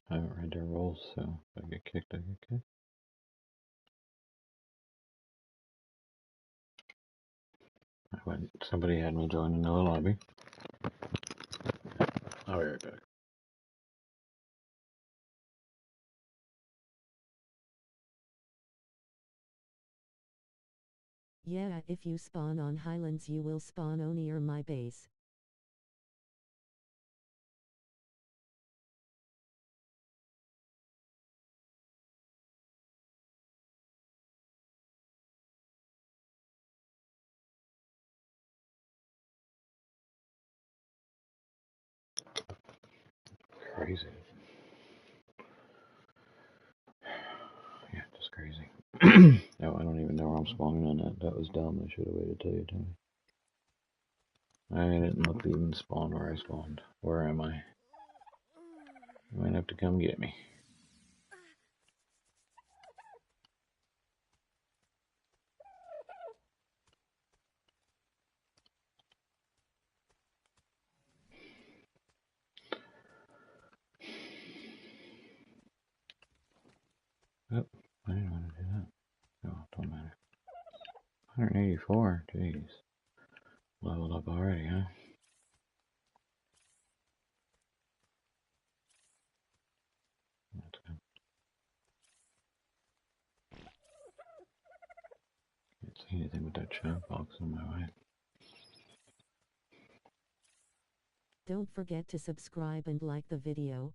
I haven't read their rules, so if I get kicked, I get kicked. Somebody had me join another lobby. I'll be right back. Yeah, if you spawn on Highlands you will spawn on near my base. Crazy. Yeah, just crazy. No, I don't even know where I'm spawning on that. That was dumb. I should have waited till you told me. I didn't look to even spawn where I spawned. Where am I? You might have to come get me. Oh, I didn't want to do that. Oh, don't matter. 184, jeez. Leveled up already, huh? That's good. Can't see anything with that chat box in my way. Don't forget to subscribe and like the video.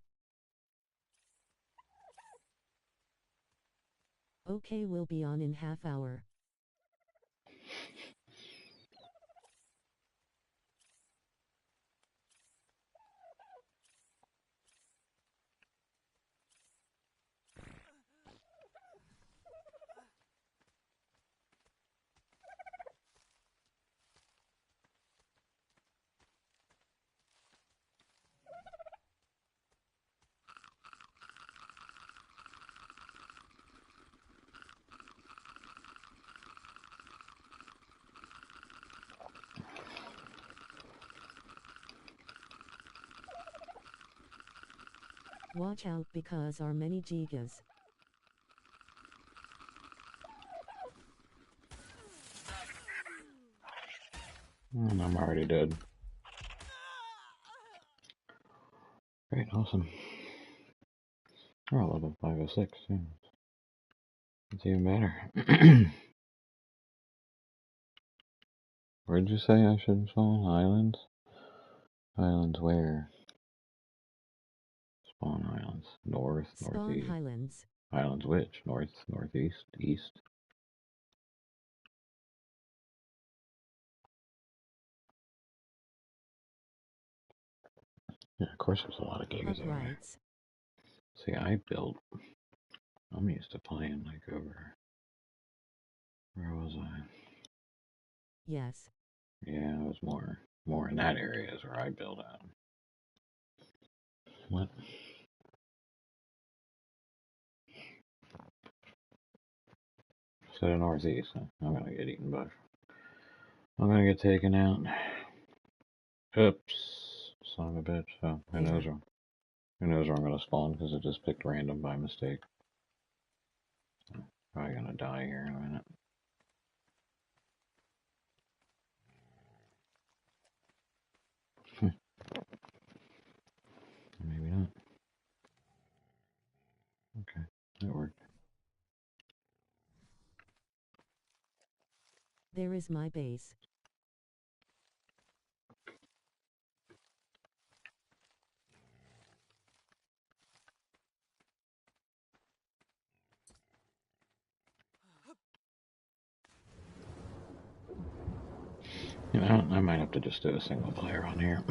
Okay, we'll be on in half hour. Watch out because are many gigas. I'm already dead. Great, awesome. Oh, level 506, yeah. It's even better. Where did you say I should spawn? Islands? Islands where? Spawn islands. North, Spawn northeast. Highlands. Islands which? North, northeast, east? Yeah, of course there's a lot of gigas over there. See, I built... I'm used to playing like over... Where was I? Yes. Yeah, it was more in that area is where I built at. What? So the northeast, huh? I'm gonna get eaten by... I'm gonna get taken out. Oops. Son of a bitch. So, who knows where I'm gonna spawn because it just picked random by mistake. Probably gonna die here in a minute. Maybe not. Okay, that worked. There is my base. You know, I might have to just do a single player on here.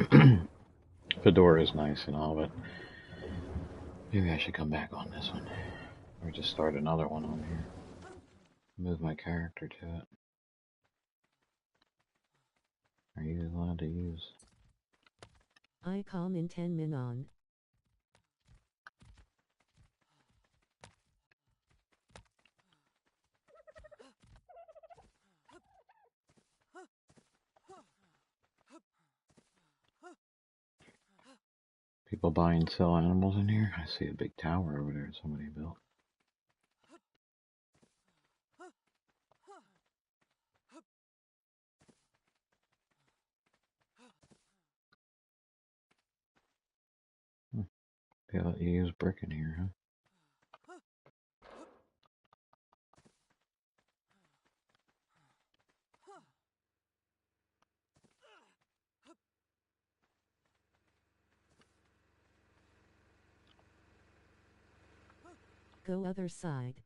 Fjordur is nice and all, but maybe I should come back on this one. Or just start another one on here. Move my character to it. Are you allowed to use? I come in 10 min on. People buy and sell animals in here? I see a big tower over there somebody built. They let you use brick in here, huh? Go other side.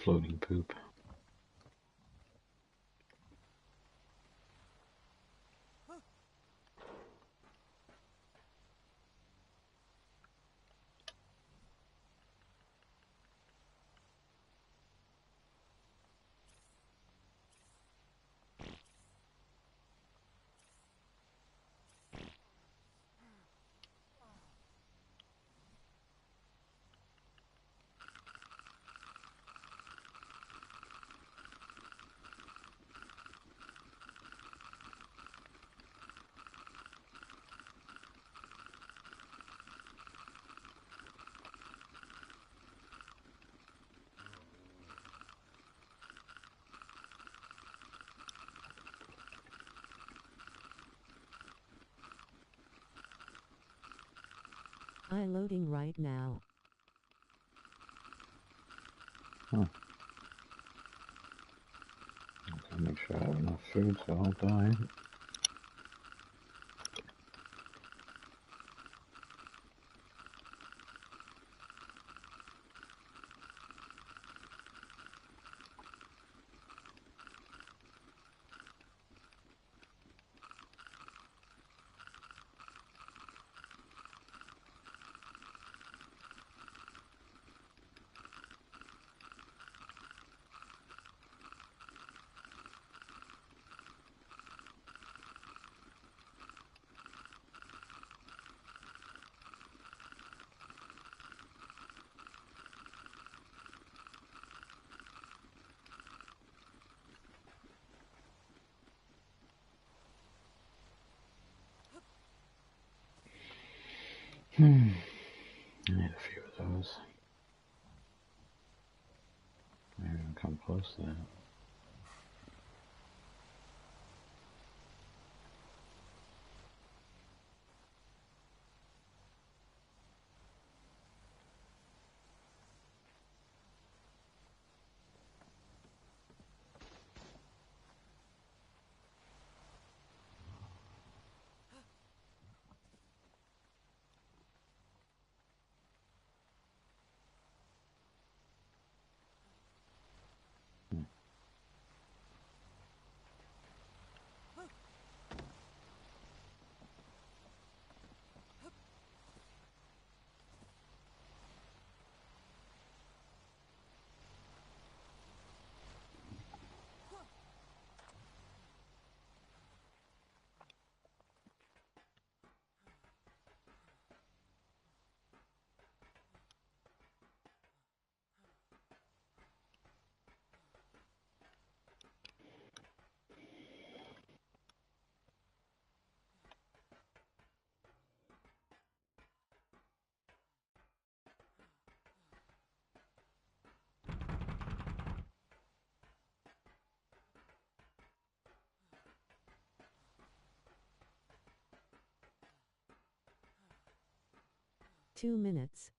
Floating poop. Loading right now. Okay, make sure I have enough food so I don't die. I need a few of those. Maybe even come close to that. Two minutes.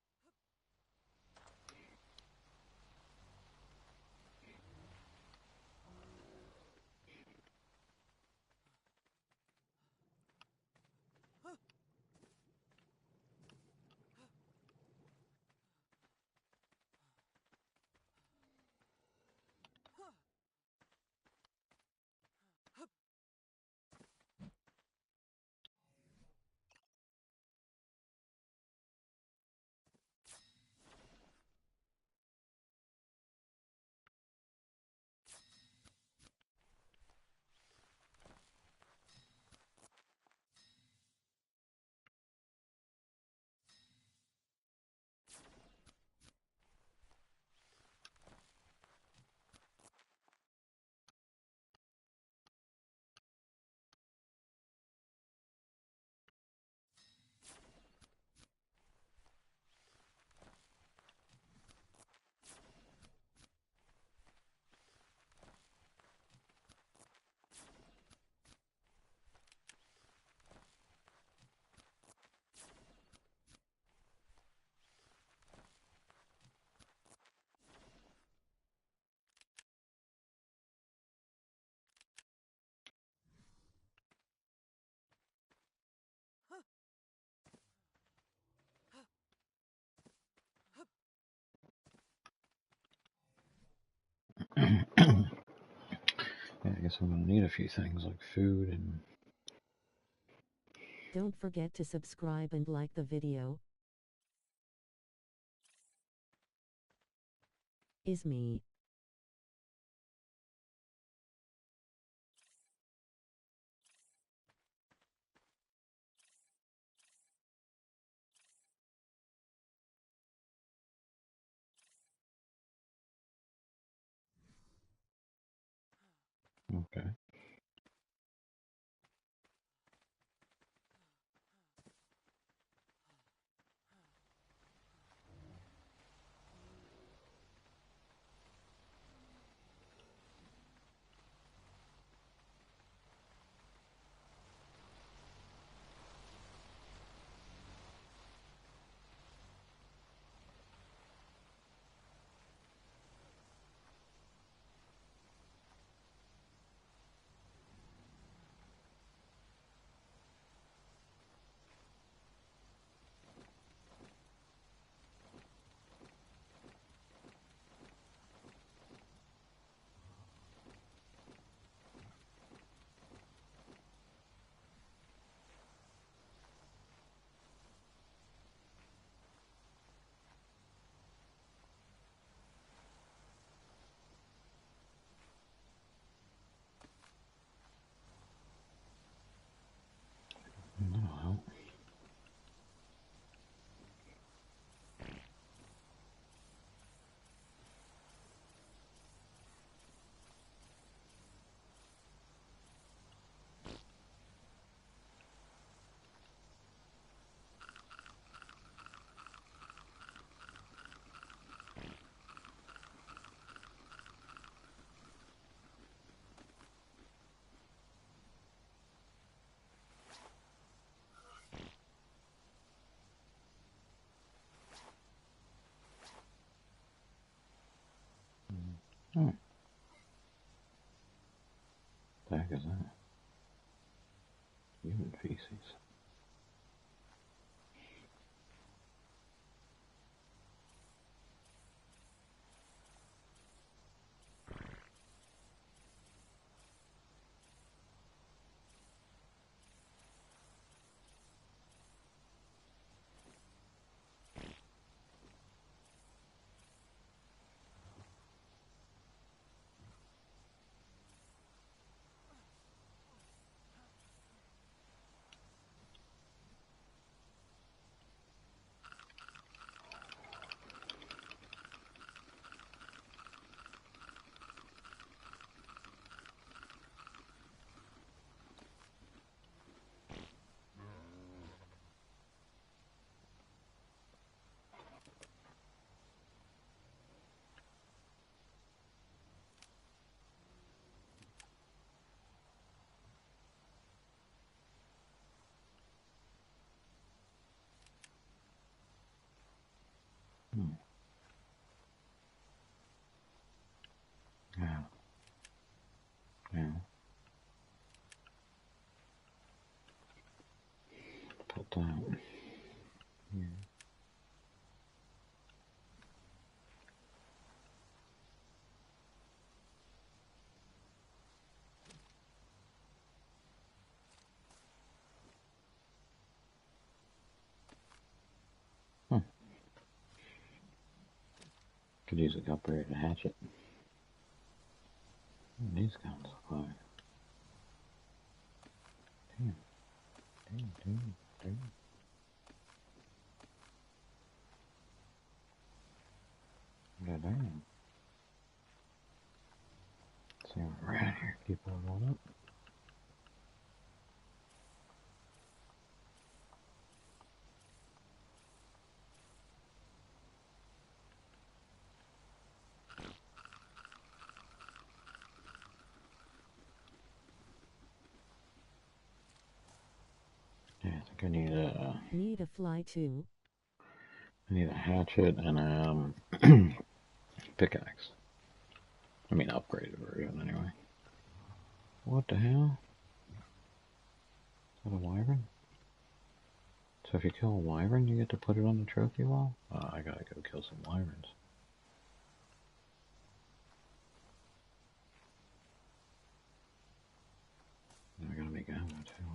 Yeah, I guess I'm gonna need a few things like food and... Don't forget to subscribe and like the video. Is me. Okay. is that? Human feces. Hmm. Yeah. Yeah. Put that here. Hmm. Could use a upgraded hatchet. These guns look like. Damn. Damn. God damn. See what we're at here. Keep on going up. Yeah, I think Need a fly too. I need a hatchet and a pickaxe. I mean, upgraded version anyway. What the hell? Is that a wyvern? So if you kill a wyvern, you get to put it on the trophy wall? I gotta go kill some wyverns. I gotta make ammo too.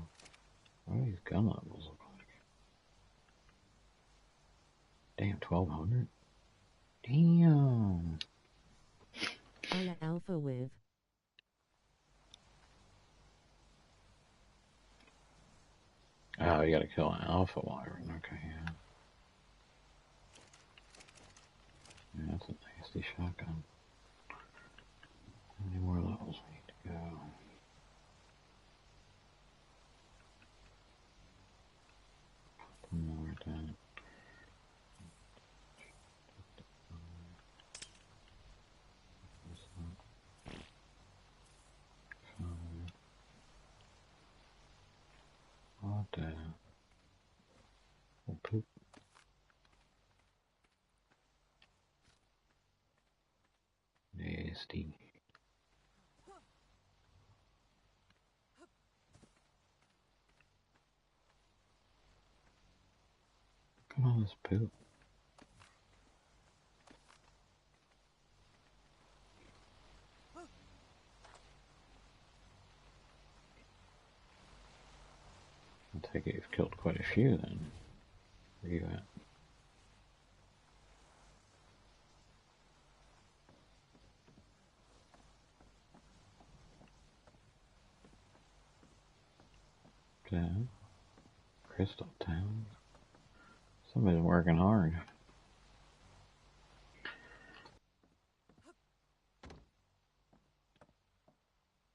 What do these gun levels look like? Damn, 1200? Damn! Ala alpha with. Oh, you gotta kill an alpha wyvern. Okay, yeah. Yeah, that's a nasty shotgun. How many more levels we need to go? One more then. What the? Oh, poop. Nasty. Come on, this poop. I take it you've killed quite a few then. Where you at? Okay. Crystal Town. Somebody's working hard.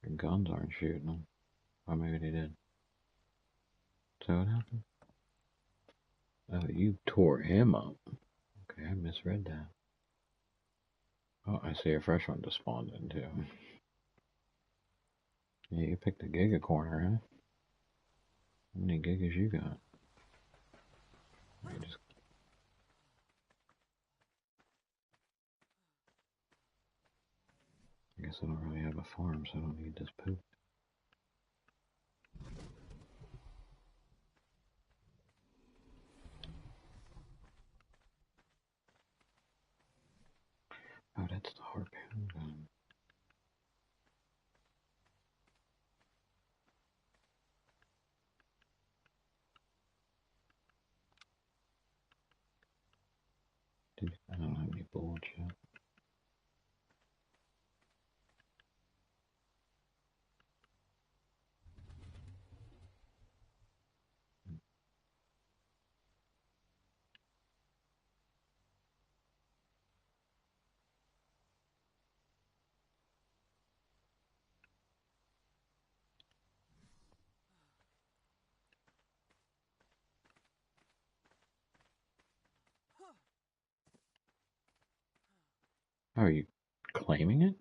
Your guns aren't shooting them. Or maybe they did. So what happened? Oh, you tore him up. Okay, I misread that. Oh, I see a fresh one just spawned in too. Yeah, you picked the Giga corner, huh? How many gigas you got? I guess I don't really have a farm, so I don't need this poop. Oh, that's the harpoon gun. Dude, I don't have any bullets yet. Oh, are you claiming it?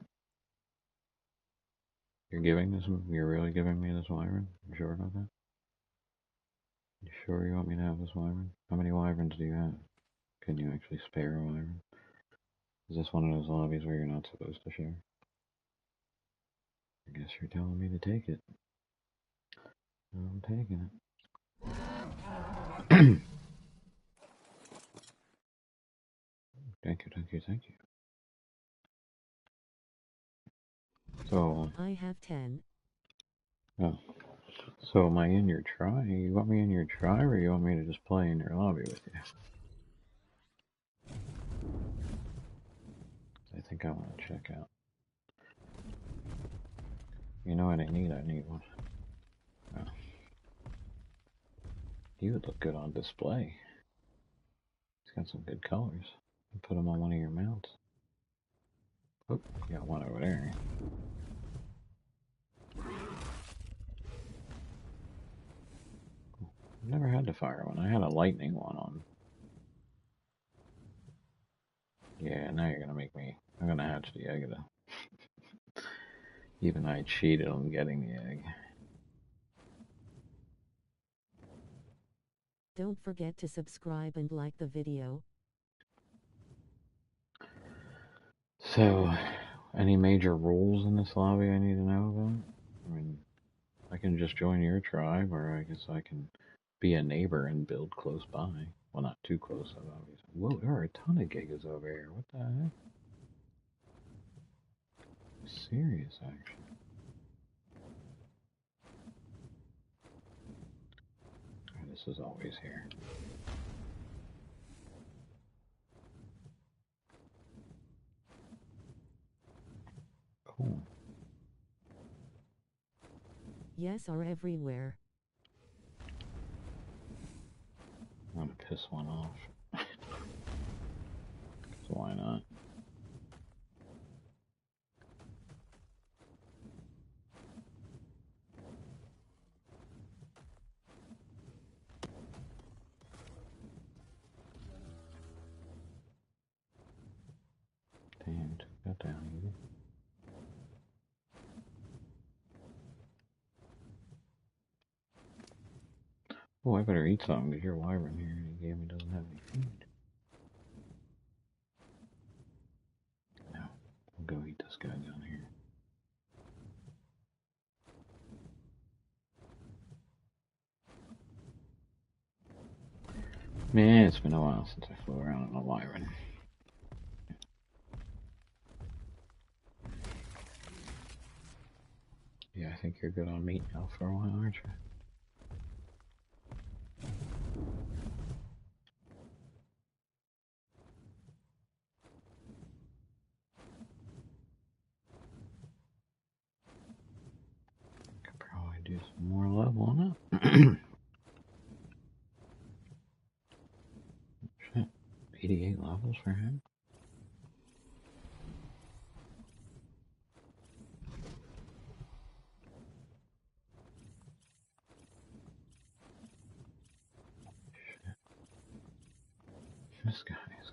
You're giving this? You're really giving me this wyvern? You sure about that? You sure you want me to have this wyvern? How many wyverns do you have? Can you actually spare a wyvern? Is this one of those lobbies where you're not supposed to share? I guess you're telling me to take it. I'm taking it. Thank you, thank you, thank you. So, I have 10. oh. So am I in your try? You want me in your try, or you want me to just play in your lobby with you? I think I want to check out. You know what I need? I need one. Oh. He would look good on display. He's got some good colors. You put him on one of your mounts. Oh, you got one over there. I've never had the fire one. I had a lightning one on. Yeah, now you're gonna make me. I'm gonna hatch the egg though. Even I cheated on getting the egg. Don't forget to subscribe and like the video. So, any major rules in this lobby I need to know about? I mean, I can just join your tribe, or I guess I can be a neighbor and build close by. Well, not too close, obviously. Whoa, there are a ton of gigas over here. What the heck? Serious action. Oh, this is always here. Cool. Yes, are everywhere. I'm gonna piss one off. So why not? Damn, took that down easy. Oh, I better eat something because your wyvern here you gave me doesn't have any food. No, I'll go eat this guy down here. Man, it's been a while since I flew around on a wyvern. Yeah, I think you're good on meat now for a while, aren't you? Could probably do some more leveling up. Shit, 88 levels for him? Shit. This guy is